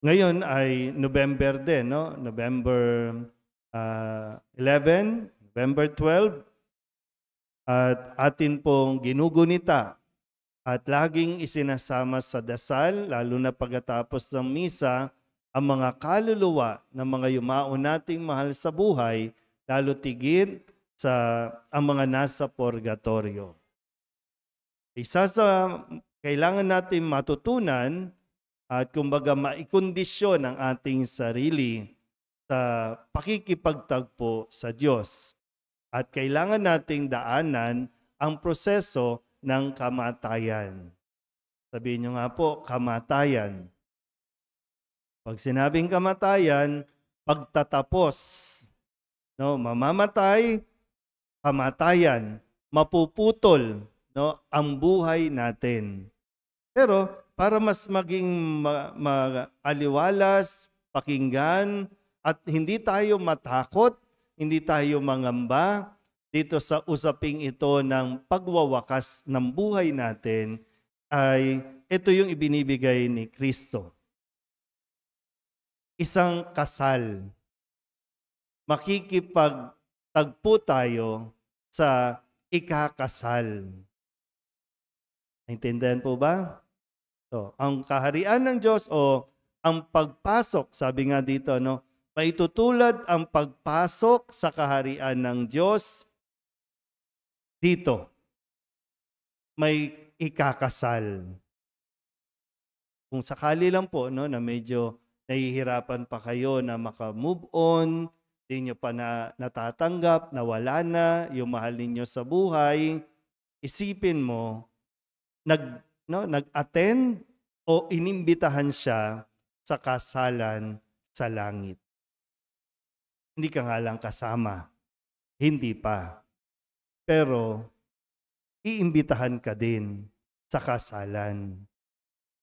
ngayon ay November din, no? November 11, November 12, at atin pong ginugunita at laging isinasama sa dasal, lalo na pagkatapos ng misa, ang mga kaluluwa ng mga yumao nating mahal sa buhay, lalo tigit sa ang mga nasa purgatorio. Isa sa kailangan natin matutunan at kumbaga maikondisyon ang ating sarili sa pakikipagtagpo sa Diyos. At kailangan nating daanan ang proseso ng kamatayan. Sabihin nyo nga po, kamatayan. Pag sinabing kamatayan, pagtatapos. No, mamamatay, kamatayan, mapuputol, no, ang buhay natin. Pero para mas maging maaliwalas, pakinggan, at hindi tayo matakot, hindi tayo mangamba dito sa usaping ito ng pagwawakas ng buhay natin, ay ito yung ibinibigay ni Kristo. Isang kasal. Makikipagtagpo tayo sa ikakasal. Naintindihan po ba? So, ang kaharian ng Diyos o ang pagpasok, sabi nga dito, no, maitutulad ang pagpasok sa kaharian ng Diyos dito. May ikakasal. Kung sakali lang po, no, na medyo nahihirapan pa kayo na maka-move on, di nyo pa natatanggap, na wala na yung mahal ninyo sa buhay, isipin mo, nag-attend o inimbitahan siya sa kasalan sa langit. Hindi ka nga lang kasama. Hindi pa. Pero, iimbitahan ka din sa kasalan.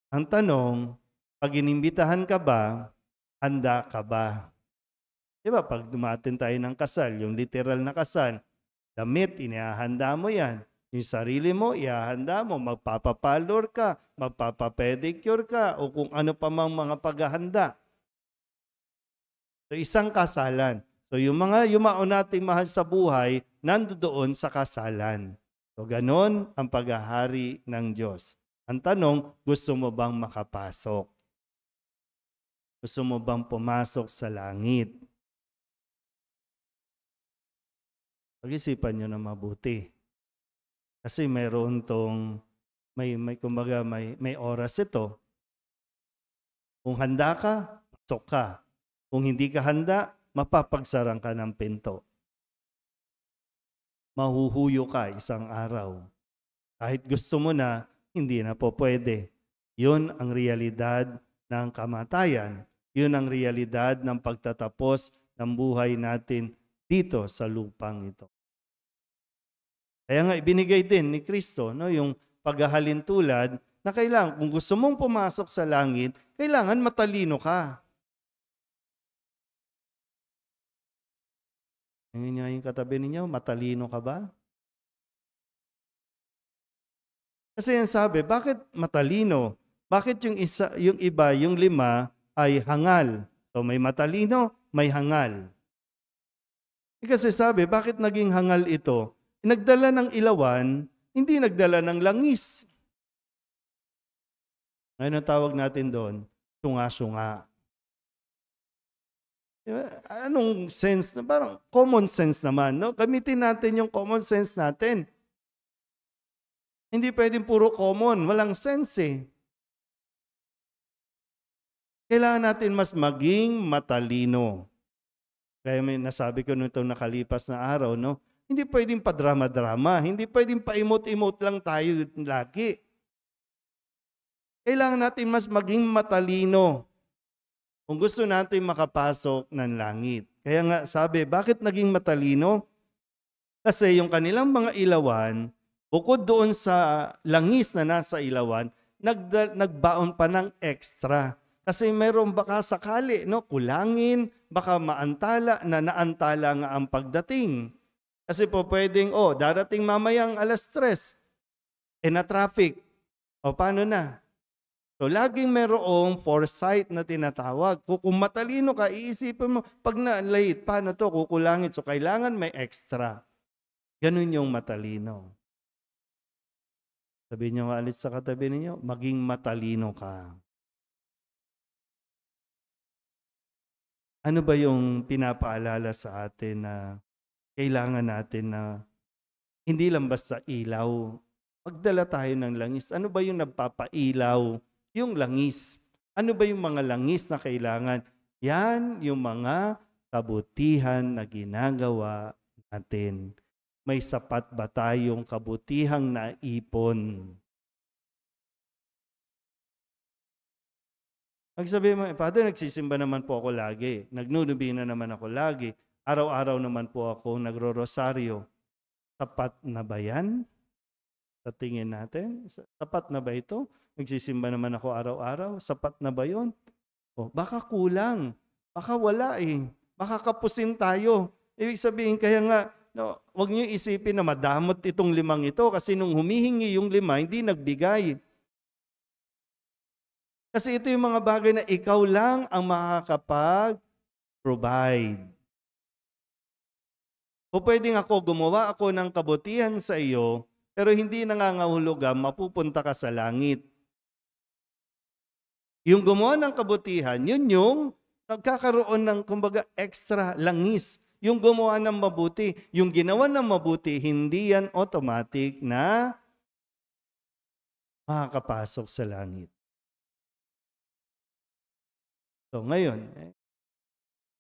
Ang tanong, pag inimbitahan ka ba, handa ka ba? Diba, pag dumating tayo ng kasal, yung literal na kasal, damit, inihahanda mo yan. Yung sarili mo, ihahanda mo. Magpapapalor ka, magpapapedicure ka, o kung ano pa mang mga paghahanda. So, isang kasalan. So, yung mga yumao nating mahal sa buhay, nandoon sa kasalan. So, ganon ang paghahari ng Diyos. Ang tanong, gusto mo bang makapasok? Gusto mo bang pumasok sa langit? Pag-isipan nyo na mabuti. Kasi mayroon tong, kumbaga may oras ito. Kung handa ka, pasok ka. Kung hindi ka handa, mapapagsarang ka ng pinto. Mahuhuyo ka isang araw. Kahit gusto mo na, hindi na po pwede. Yun ang realidad ng kamatayan. Yun ang realidad ng pagtatapos ng buhay natin dito sa lupang ito. Kaya nga ibinigay din ni Kristo, no, yung paghahalin tulad na kailangan, kung gusto mong pumasok sa langit, kailangan matalino ka. Yung katabi ninyo, matalino ka ba? Kasi yan sabi, bakit matalino? Bakit yung iba, yung 5 ay hangal? So may matalino, may hangal. Kasi sabi, bakit naging hangal ito? Nagdala ng ilawan, hindi nagdala ng langis. Ngayon ang tawag natin doon, sunga-sunga. Anong sense? Parang common sense naman. No? Gamitin natin yung common sense natin. Hindi pwedeng puro common. Walang sense eh. Kailangan natin mas maging matalino. Kaya may nasabi ko nito nakalipas na araw, no? Hindi pwedeng padrama-drama. Hindi pwedeng paimot-imot lang tayo lagi. Kailangan natin mas maging matalino kung gusto natin makapasok ng langit. Kaya nga sabi, bakit naging matalino? Kasi yung kanilang mga ilawan, bukod doon sa langis na nasa ilawan, nagbaon pa ng extra. Kasi meron baka sakali, no, kulangin, baka maantala na naantala nga ang pagdating. Kasi po pwedeng, darating mamayang 3:00, na traffic. O paano na? So, laging merong foresight na tinatawag. Kung matalino ka, iisipin mo, pag na-late, paano to? Kukulangin. So, kailangan may extra. Ganun yung matalino. Sabihin nyo nga alit sa katabi ninyo, maging matalino ka. Ano ba yung pinapaalala sa atin na kailangan natin na hindi lang basta ilaw, magdala tayo ng langis. Ano ba yung nagpapailaw? Yung langis. Ano ba yung mga langis na kailangan? Yan yung mga kabutihan na ginagawa natin. May sapat ba tayong kabutihang naipon? Magsabi mo, Father, nagsisimba naman po ako lagi. Nagnunubina naman ako lagi. Araw-araw naman po ako nagro-rosaryo. Sapat na ba yan? Sa tingin natin, sapat na ba ito? Nagsisimba naman ako araw-araw. Sapat na ba yun? O, baka kulang. Baka wala eh. Baka kapusin tayo. Ibig sabihin, kaya nga, no, huwag niyo isipin na madamot itong 5 ito kasi nung humihingi yung 5, hindi nagbigay. Kasi ito yung mga bagay na ikaw lang ang makakapag-provide. O pwedeng gumawa ako ng kabutihan sa iyo, pero hindi nangangahulugan mapupunta ka sa langit. Yung gumawa ng kabutihan, yun yung nagkakaroon ng, kumbaga, extra langis. Yung gumawa ng mabuti, yung ginawa ng mabuti, hindi yan automatic na makakapasok sa langit. So ngayon,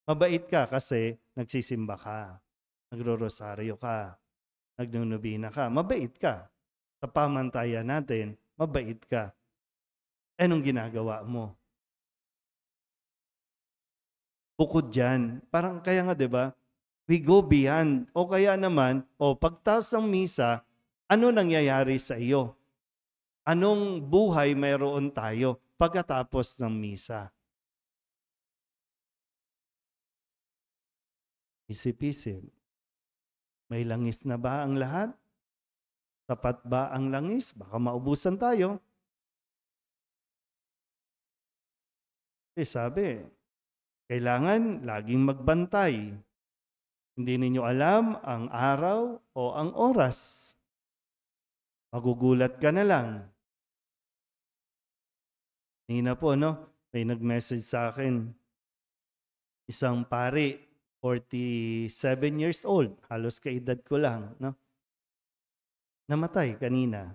mabait ka kasi nagsisimba ka, nagro-rosaryo ka, nagnunubina ka, mabait ka. Sa pamantayan natin, mabait ka. Anong ginagawa mo? Bukod dyan, parang kaya nga 'di ba? We go beyond. O kaya naman, pagtas ng misa, ano nangyayari sa iyo? Anong buhay mayroon tayo pagkatapos ng misa? Isip-isip. May langis na ba ang lahat? Sapat ba ang langis? Baka maubusan tayo. Sabi, kailangan laging magbantay. Hindi ninyo alam ang araw o ang oras. Magugulat ka na lang. Nina po, may nag-message sa akin. Isang pari, 47 years old, halos kaedad ko lang, namatay kanina.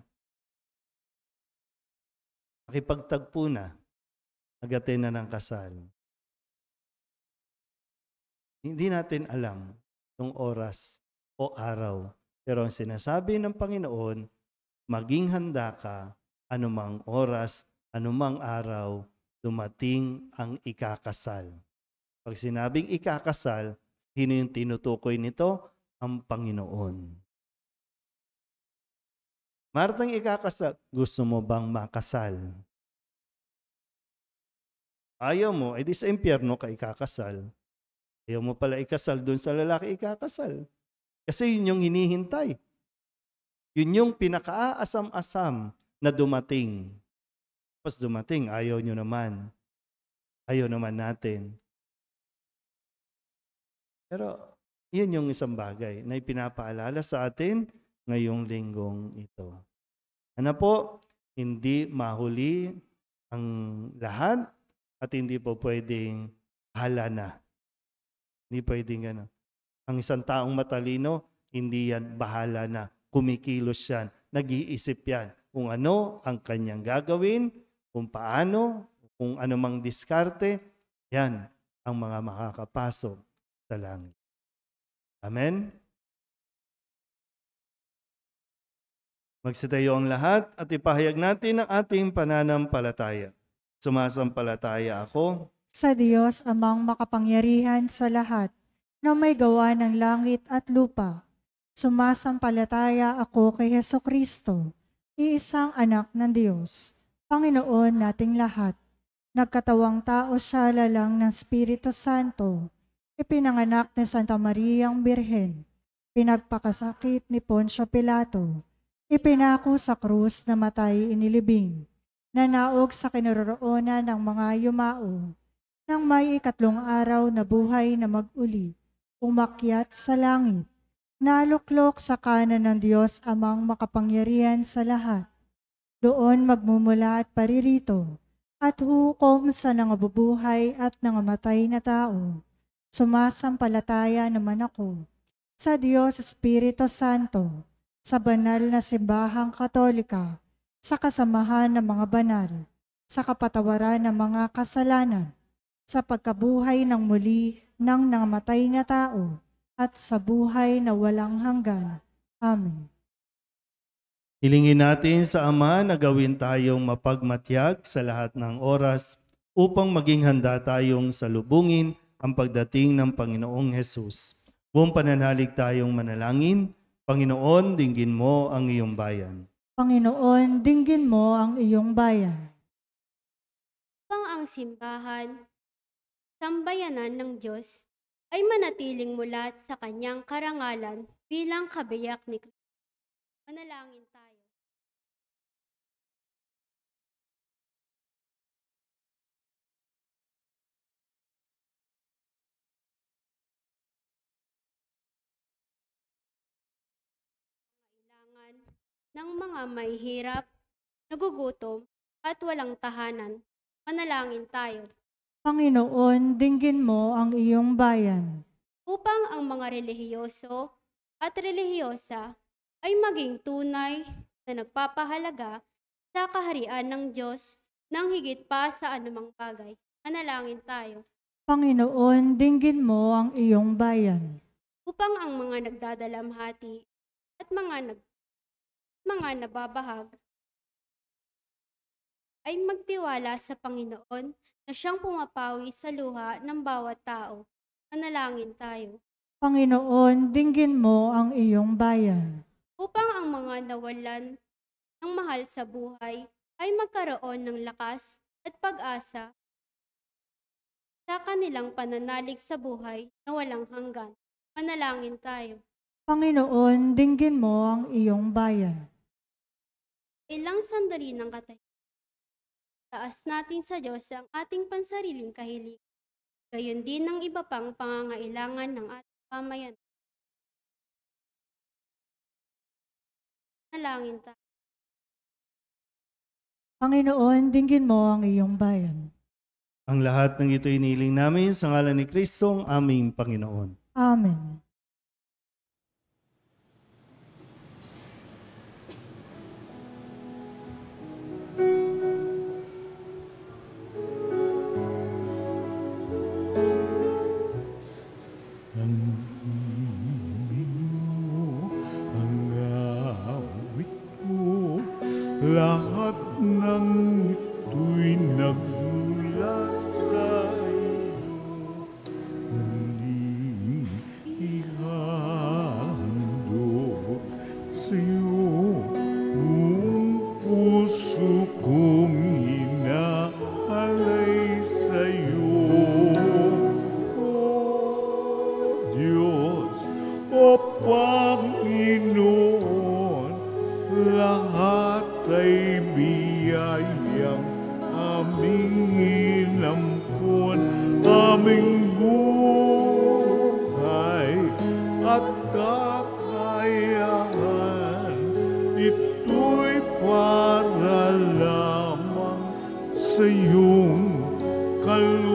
Nakipagtagpo na, agatin na ng kasal. Hindi natin alam yung oras o araw. Pero ang sinasabi ng Panginoon, maging handa ka, anumang oras, anumang araw, dumating ang ikakasal. Pag sinabing ikakasal, sino yung tinutukoy nito? Ang Panginoon. Martang ikakasal, gusto mo bang makasal? Ayaw mo, edi sa impyerno ka ikakasal. Ayaw mo pala ikasal dun sa lalaki ikakasal. Kasi yun yung hinihintay. Yun yung pinaka-aasam-asam na dumating. Tapos dumating, ayaw nyo naman. Ayaw naman natin. Pero yun yung isang bagay na ipinapaalala sa atin ngayong linggong ito. Ano po, hindi mahuli ang lahat at hindi po pwedeng hala na. Hindi pwedeng gano'n. Ang isang taong matalino, hindi yan bahala na. Kumikilos yan. Nag-iisip yan kung ano ang kanyang gagawin, kung paano, kung anumang diskarte, yan ang mga makakapasok sa langit. Amen? Magsitayo ang lahat at ipahayag natin ang ating pananampalataya. Sumasampalataya ako sa Diyos amang makapangyarihan sa lahat, na may gawa ng langit at lupa. Sumasampalataya ako kay Hesukristo, iisang anak ng Diyos, Panginoon nating lahat. Nagkatawang tao siya lalang ng Espiritu Santo, ipinanganak ni Santa Mariang Birhen, pinagpakasakit ni Poncio Pilato, ipinako sa krus na matay inilibing, nanaog sa kinaroroonan ng mga yumao, nang may 3 araw na buhay na mag-uli, umakyat sa langit, naluklok sa kanan ng Diyos amang makapangyarihan sa lahat. Doon magmumula at paririto, at hukom sa nangabubuhay at nangamatay na tao. Sumasampalataya naman ako sa Diyos Espiritu Santo, sa banal na simbahang Katolika, sa kasamahan ng mga banal, sa kapatawaran ng mga kasalanan, sa pagkabuhay ng muli ng namatay na tao, at sa buhay na walang hanggan. Amen. Hilingin natin sa Ama na gawin tayong mapagmatyag sa lahat ng oras upang maging handa tayong salubungin ang pagdating ng Panginoong Hesus. Buong pananalig tayong manalangin. Panginoon, dinggin mo ang iyong bayan. Panginoon, dinggin mo ang iyong bayan. Upang ang simbahan, sambayanan ng Diyos, ay manatiling mulat sa kanyang karangalan bilang kabiyak ni Kristo. Manalangin tayo. Kailangan ng mga may hirap, nagugutom, at walang tahanan. Manalangin tayo. Panginoon, dinggin mo ang iyong bayan. Upang ang mga relihiyoso at relihiyosa ay maging tunay na nagpapahalaga sa kaharian ng Diyos nang higit pa sa anumang bagay. Manalangin tayo. Panginoon, dinggin mo ang iyong bayan. Upang ang mga nagdadalamhati at mga nababahag ay magtiwala sa Panginoon na siyang pumapawi sa luha ng bawat tao. Manalangin tayo. Panginoon, dinggin mo ang iyong bayan. Upang ang mga nawalan ng mahal sa buhay ay magkaroon ng lakas at pag-asa sa kanilang pananalig sa buhay na walang hanggan. Manalangin tayo. Panginoon, dinggin mo ang iyong bayan. Ilang sandali ng katahimikan. Taas natin sa Diyos ang ating pansariling kahilingan. Gayon din ang iba pang pangangailangan ng ating pamayan. Manalangin tayo. Panginoon, dinggin mo ang iyong bayan. Ang lahat ng ito iniling namin sa ngalan ni Kristo, ang aming Panginoon. Amen. Lahat ng ito'y nagmula sa iyo, muling ihandog sa iyo, buong puso kong inaalay sa iyo. O Diyos, o Panginoon, lahat ay biyayang aming inampon, aming buhay at kakayahan. Ito'y para lamang sa iyong kalwalhatian.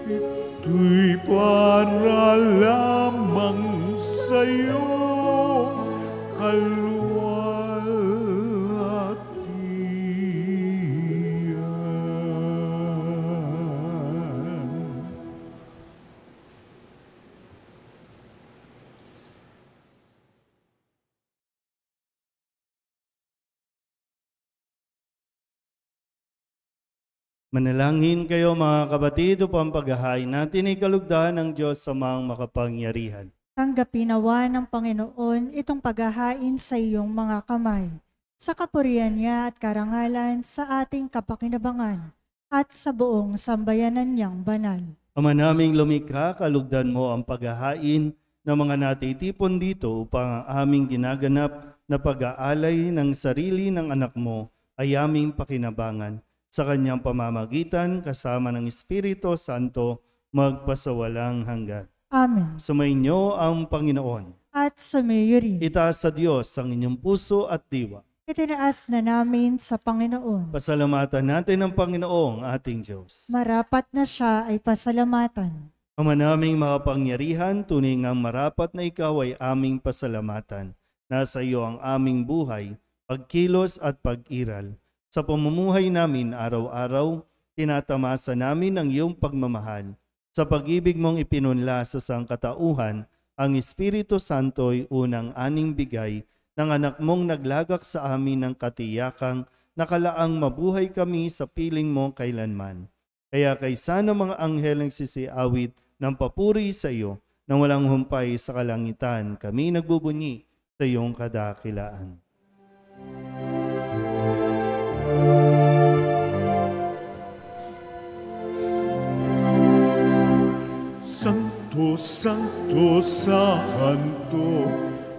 Ito'y para lamang sa iyong kalwalhatian. Manalangin kayo mga kapatid upang paghahain natin ay kalugdan ng Diyos sa mga makapangyarihan. Tanggapin nawa ng Panginoon itong paghahain sa iyong mga kamay, sa kapurihan niya at karangalan sa ating kapakinabangan at sa buong sambayanan niyang banal. Ama naming lumikha, kalugdan mo ang paghahain ng mga natitipon dito upang ang aming ginaganap na pag-aalay ng sarili ng anak mo ay aming pakinabangan. Sa kanyang pamamagitan, kasama ng Espiritu Santo, magpasawalang hanggan. Amen. Sumainyo ang Panginoon. At sumayo rin. Itaas sa Diyos ang inyong puso at diwa. Itinaas na namin sa Panginoon. Pasalamatan natin ang Panginoong ating Diyos. Marapat na siya ay pasalamatan. Ama naming makapangyarihan, tunay ngang marapat na ikaw ay aming pasalamatan. Nasa iyo ang aming buhay, pagkilos at pag-iral. Sa pamumuhay namin araw-araw, tinatamasa namin ang iyong pagmamahal. Sa pag-ibig mong ipinunla sa sangkatauhan, ang Espiritu Santo'y unang aning bigay ng anak mong naglagak sa amin ng katiyakang nakalaang mabuhay kami sa piling mo kailanman. Kaya kaysa ng mga anghel ang sisiawit ng papuri sa iyo nang walang humpay sa kalangitan, kami nagbubunyi sa iyong kadakilaan. Santo, Santo, Santo,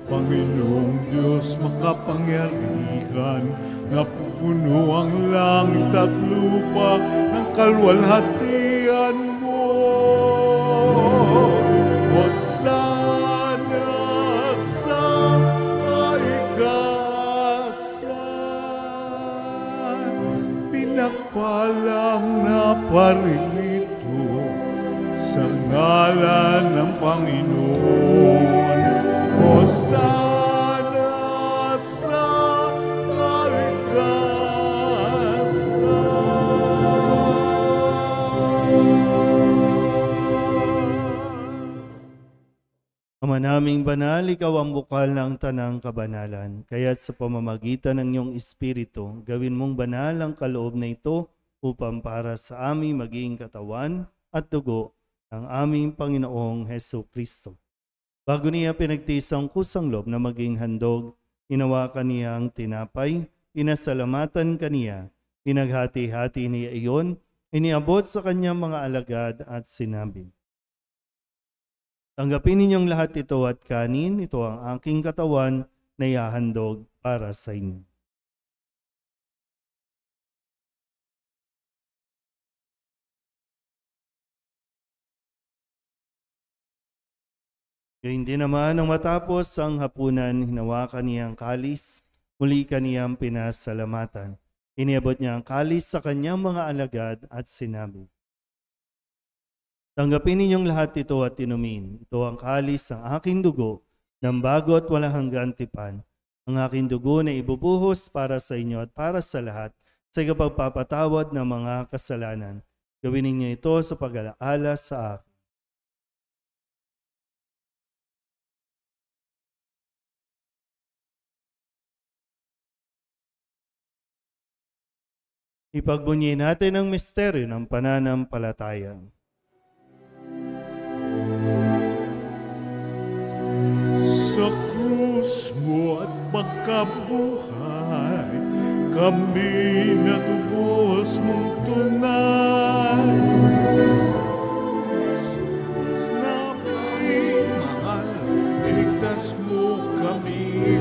Panginoong Diyos makapangyarihan, napupuno ang langit at lupa ng kalwalhatian mo. Hosana sa kaigtasan, pinagpalang na parilito sa ngalan ng Panginoon. Hosana sa Ama naming banal, ikaw ang bukal ng tanang kabanalan. Kaya't sa pamamagitan ng iyong Espiritu, gawin mong banal ang kaloob na ito upang para sa aming maging katawan at dugo ng aming Panginoong Hesus Kristo. Bago niya pinagtiis ang kusang loob na maging handog, hinawakan niya ang tinapay, pinasalamatan kaniya, pinaghati-hati niya iyon, iniabot sa kanyang mga alagad at sinabi, tanggapin ninyong lahat ito at kanin, ito ang aking katawan na ihahandog para sa inyo. Gayun din naman, nang matapos ang hapunan, hinawakan niya ang kalis, muli kaniyang pinasalamatan. Iniabot niya ang kalis sa kanyang mga alagad at sinabi, tanggapin ninyong lahat ito at inumin. Ito ang kalis ng aking dugo, ng bago at walang hanggang tipan. Ang aking dugo na ibubuhos para sa inyo at para sa lahat sa ikapagpapatawad ng mga kasalanan. Gawin ninyo ito sa pag-alaala sa akin. Ipagbunyi natin ang misteryo ng pananampalataya. Sa krus mo at pagkabuhay, kami natubos mong tunay. Jesus na mahal, iligtas mo kami.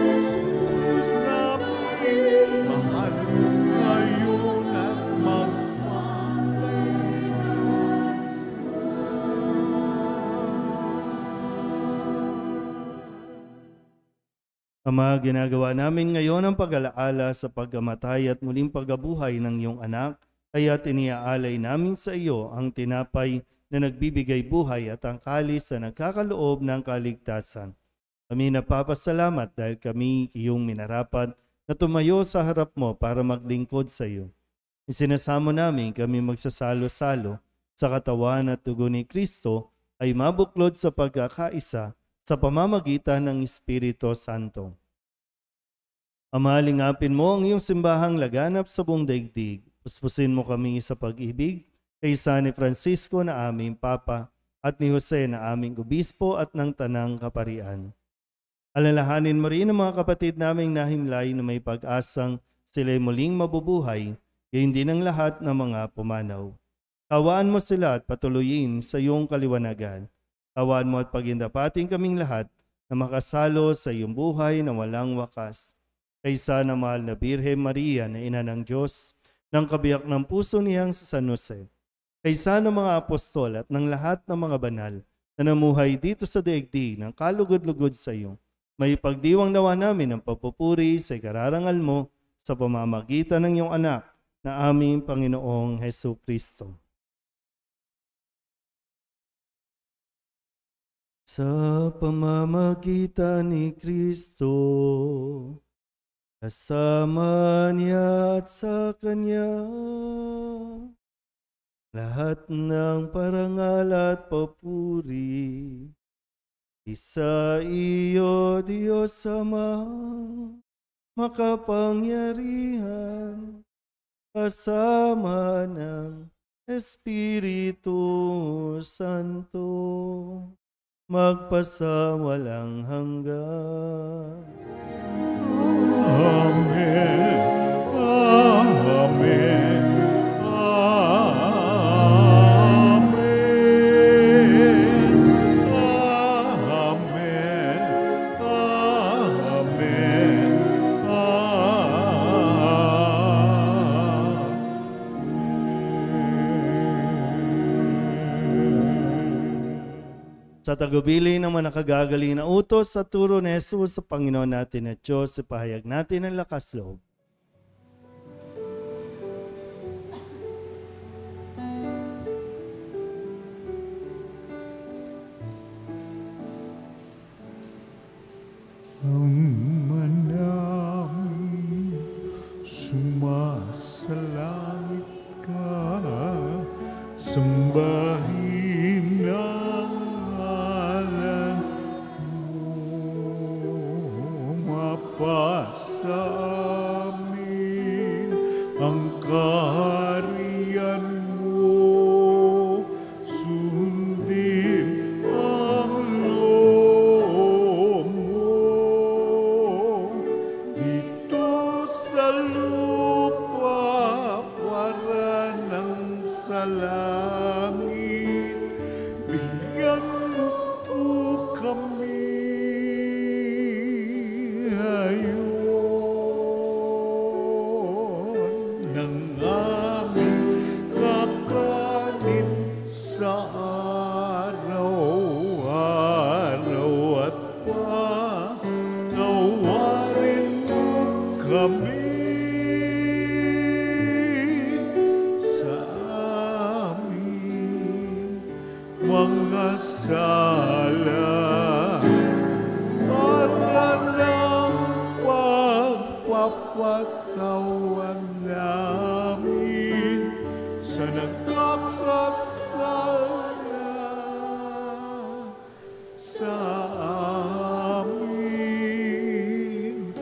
Jesus na mahal, ngayon at Ama, ginagawa namin ngayon ang pag-alaala sa pagkamatay at muling pagkabuhay ng iyong anak, kaya tiniaalay namin sa iyo ang tinapay na nagbibigay buhay at ang kalis na nagkakaloob ng kaligtasan. Kami napapasalamat dahil kami iyong minarapat na tumayo sa harap mo para maglingkod sa iyo. Isinasamo namin kami magsasalo-salo sa katawan at dugo ni Kristo ay mabuklod sa pagkakaisa sa pamamagitan ng Espiritu Santo. Ama, lingapin mo ang iyong simbahang laganap sa buong daigdig. Puspusin mo kami sa pag-ibig kaysa ni Francisco na aming Papa at ni Jose na aming Obispo at ng Tanang Kaparian. Alalahanin mo rin ang mga kapatid naming nahimlay na may pag-asang sila'y muling mabubuhay, gayon din ang lahat ng mga pumanaw. Kawaan mo sila at patuloyin sa iyong kaliwanagan. Kawaan mo at pagindapating kaming lahat na makasalo sa iyong buhay na walang wakas. Kaysa na mahal na Birhen Maria na ina ng Diyos, ng kabiyak ng puso niyang sa San Jose. Kaysa ng mga apostol at ng lahat ng mga banal na namuhay dito sa daigdig ng kalugod-lugod sa iyo. May pagdiwang nawa namin ang papupuri sa ikararangal mo sa pamamagitan ng iyong anak na aming Panginoong Hesus Kristo. Sa pamamagitan ni Kristo, kasama niya at sa Kanya, lahat ng parangal at papuri, isa iyo, Diyos Ama, makapangyarihan, kasama ng Espiritu Santo, magpasawalang hanggan. Amen. Amen. Sa tagubili ng mga nakagagaling na utos sa turo ni Jesus sa Panginoon natin at Diyos, ipahayag natin ang lakas loob. Ang manang sumasalangit ka, sambahin ang ngalan mo, mapasa amin ang kaharian mo, sundin ang loob mo dito sa lupa para ng sa langit. Bigyan mo po kami ngayon ng aming kakanin sa araw-araw at patawarin mo kami sa aming mga sala, para ng pagpapatawad namin sa nagkakasala sa amin,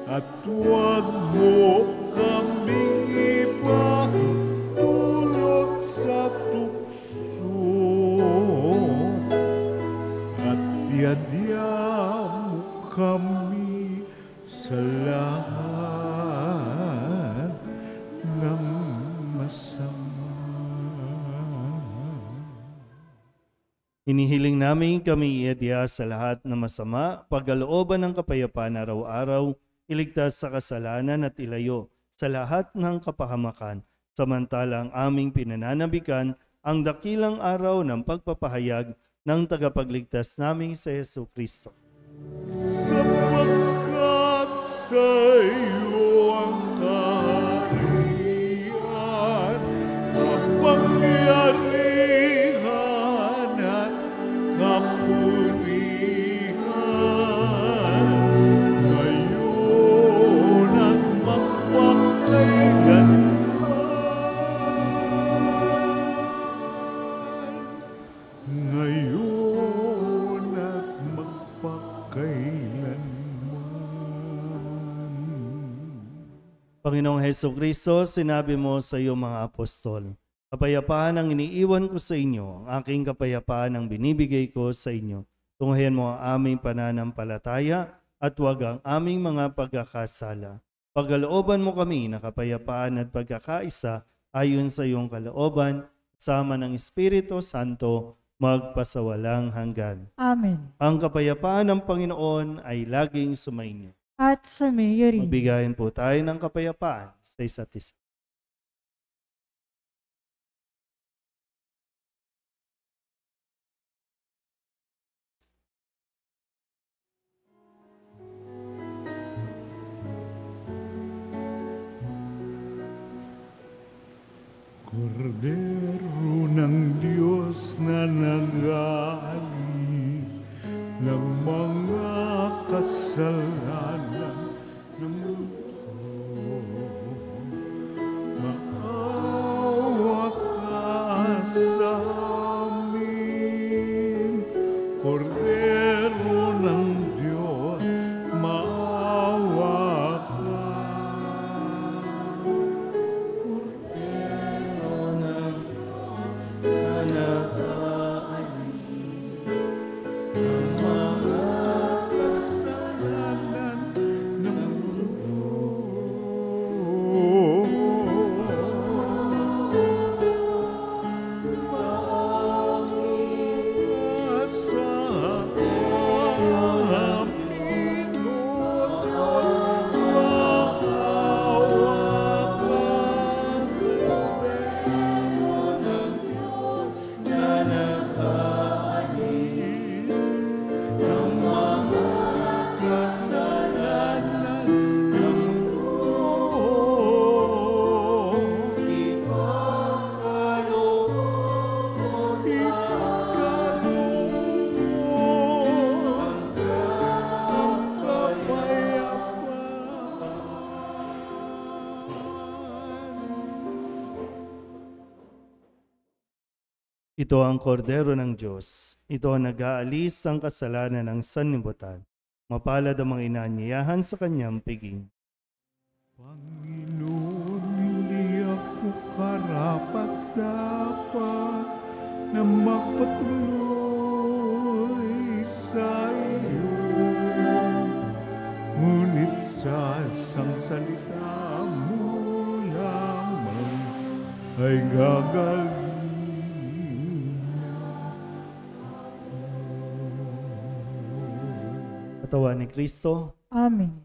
at huwag mo kaming ipahintulot sa tukso, at diadya mo kami sa lahat ng masama. Hinihiling namin kami iadya sa lahat ng masama, pagkalooban ng kapayapaan araw-araw, iligtas sa kasalanan at ilayo sa lahat ng kapahamakan, samantalang aming pinananabikan ang dakilang araw ng pagpapahayag ng tagapagligtas naming sa Hesus Kristo. Sapagkat sa iyo ang kaharian, kapangyarihan at kapurihan, ngayon at magpakailanman. Ngayon at magpakailanman. Panginoong Hesus Kristo, sinabi mo sa iyong mga apostol, kapayapaan ang iniiwan ko sa inyo, ang aking kapayapaan ang binibigay ko sa inyo. Tunghayan mo ang aming pananampalataya at huwag ang aming mga pagkakasala. Pagkalooban mo kami na kapayapaan at pagkakaisa ayon sa iyong kalooban, sama ng Espiritu Santo, magpasawalang hanggan. Amen. Ang kapayapaan ng Panginoon ay laging sumainyo. At sa mayo rin. Magbigayan po tayo ng kapayapaan sa isa't isa. Kordero ng Diyos na nag-aalis ng mga kasalanan ng mundo. Maawa ka sa amin, Kordero ng Diyos, maawa ka. Ito ang kordero ng Diyos. Ito ang nag-aalis ang kasalanan ng sanlibutan. Mapalad ang mga inaanyayahan sa kanyang piging. Panginoon, hindi ako karapat-dapat na magpatuloy sa iyo. Ngunit sa isang salita mo lamang ay gagaling. Katawan ni Kristo. Amen.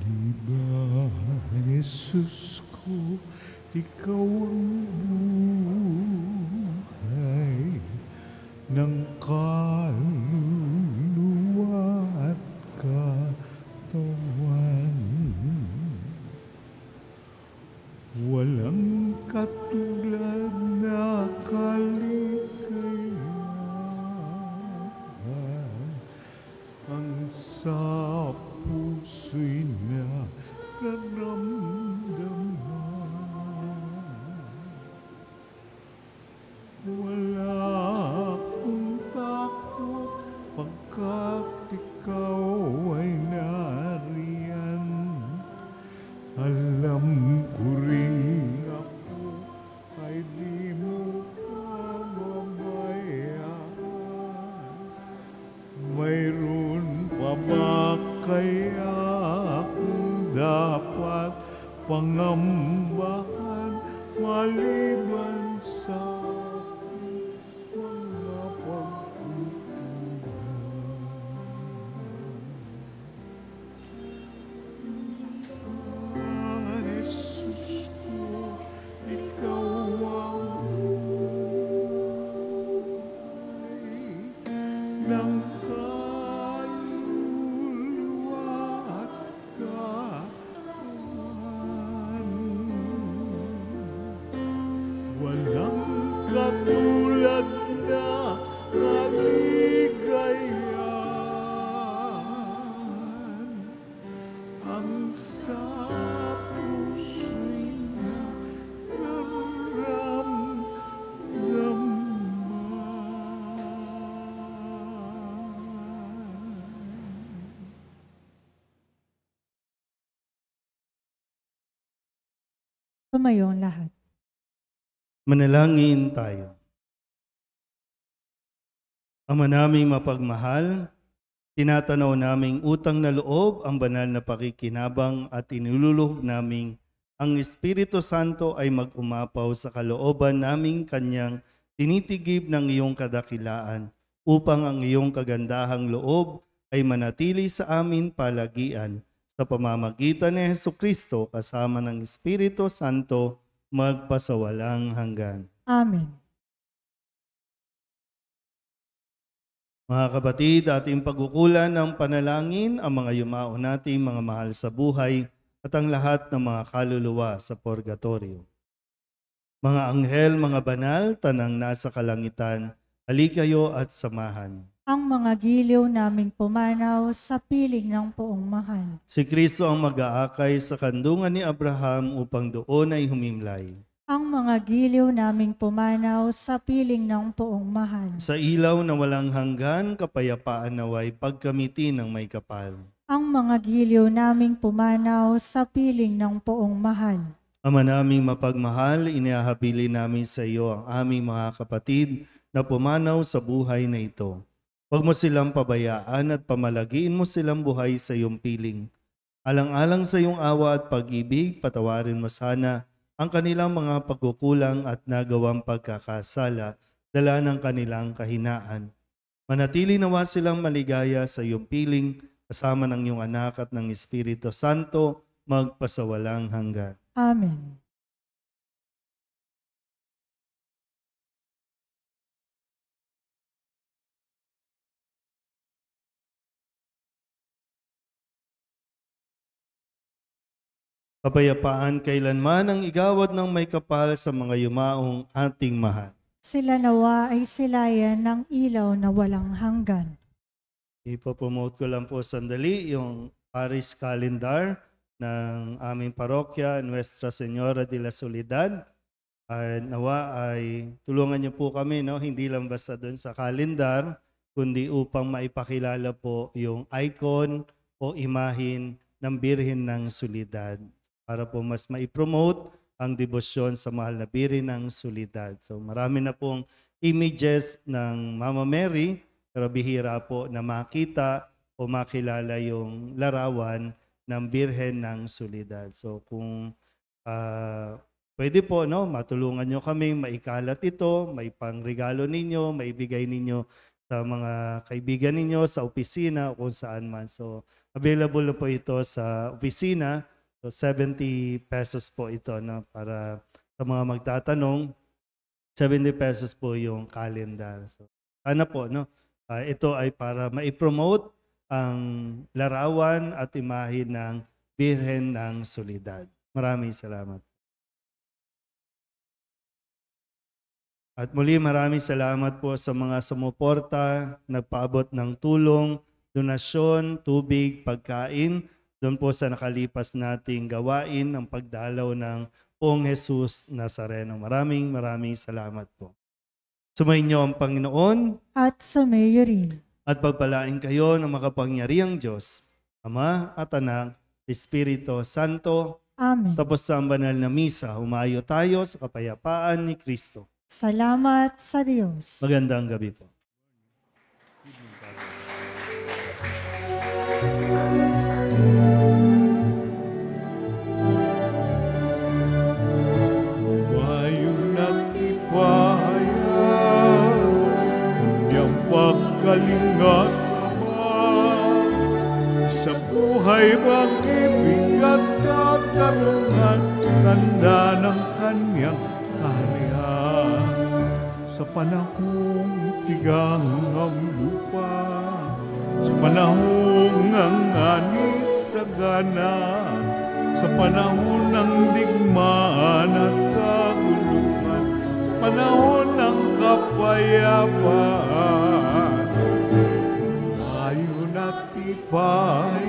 Diba, Jesus ko, ikaw ang buhay ng kaluluwa at katawan. Walang katulad na kaligayahan ang sa puso'y nararamdaman. Wala akong takot pagkat ikaw ay nariyan. Alam ko rin ako ay di mo pababayaan. Mayroon pa ba kaya akong dapat pangambahan maliban sa mga pagkukulang? Jesus ko, ikaw ang buhay ng kaluluwa at katawan. Walang katulad na kaligayahan ang sa Tumayo ang lahat. Manalangin tayo. Ama naming mapagmahal, tinatanaw naming utang na loob ang banal na pakikinabang at iniluluhog naming ang Espiritu Santo ay mag-umapaw sa kalooban naming kanyang tinitigib ng iyong kadakilaan upang ang iyong kagandahang loob ay manatili sa amin palagian sa pamamagitan ni Hesukristo kasama ng Espiritu Santo magpasawalang hanggan. Amen. Mga kapatid, ating pagkukulan ng panalangin ang mga yumao nating mga mahal sa buhay at ang lahat ng mga kaluluwa sa purgatorio. Mga anghel, mga banal, tanang nasa kalangitan, halikayo at samahan. Ang mga giliw naming pumanaw sa piling ng poong mahal. Si Kristo ang mag-aakay sa kandungan ni Abraham upang doon ay humimlay. Ang mga giliw naming pumanaw sa piling ng poong mahal. Sa ilaw na walang hanggan, kapayapaan naway pagkamiti ng may kapal. Ang mga giliw naming pumanaw sa piling ng poong mahal. Ama naming mapagmahal, inihahabilin namin sa iyo ang aming mga kapatid na pumanaw sa buhay na ito. Huwag mo silang pabayaan at pamalagiin mo silang buhay sa iyong piling. Alang-alang sa iyong awa at pag-ibig, patawarin mo sana ang kanilang mga pagkukulang at nagawang pagkakasala, dala ng kanilang kahinaan. Manatili nawa silang maligaya sa iyong piling, kasama ng iyong anak at ng Espiritu Santo, magpasawalang hanggan. Amen. Kapayapaan kailanman ang igawad ng may kapal sa mga yumaong ating mahal. Sila nawa ay silayan ng ilaw na walang hanggan. Ipopromote ko lang po sandali yung Paris Calendar ng aming parokya, Nuestra Señora de la Soledad. Nawa ay tulungan niyo po kami, no? Hindi lang basta doon sa calendar, kundi upang maipakilala po yung icon o imahin ng Birhen ng Soledad, para po mas maipromote ang debosyon sa mahal na Birhen ng Soledad. So marami na pong images ng Mama Mary, pero bihira po na makita o makilala yung larawan ng Birhen ng Soledad. So kung pwede po, no, matulungan nyo kami maikalat ito, may pangregalo ninyo, maibigay ninyo sa mga kaibigan ninyo sa opisina o kung saan man. So available na po ito sa opisina. So 70 pesos po ito, no, para sa mga magtatanong. 70 pesos po yung calendar. So sana po, no, ito ay para maipromote ang larawan at imahin ng Birhen ng Soledad. Maraming salamat. At muli maraming salamat po sa mga sumuporta, nagpaabot ng tulong, donasyon, tubig, pagkain, doon po sa nakalipas nating gawain ng pagdalaw ng Poong Jesus Nazareno. Maraming salamat po. Sumainyo ang Panginoon at sumayo rin. At pagpalain kayo ng makapangyarihang Diyos, Ama at Anak, Espiritu Santo. Amen. Tapos sa banal na misa, humayo tayo sa kapayapaan ni Kristo. Salamat sa Diyos. Magandang gabi po. Pagkalingat naman sa buhay pag-ibig at katarungan, tanda ng kanyang kaharian. Sa panahong tigang ang lupa, sa panahong ang anis sa gana, sa panahon ng digmaan at kaguluhan, sa panahon ng kapayapaan, ayon at tibayan,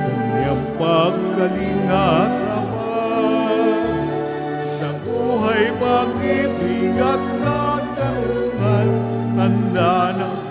kanyang pagkalingat naman sa buhay, pag-ibig at katarungan, tanda ng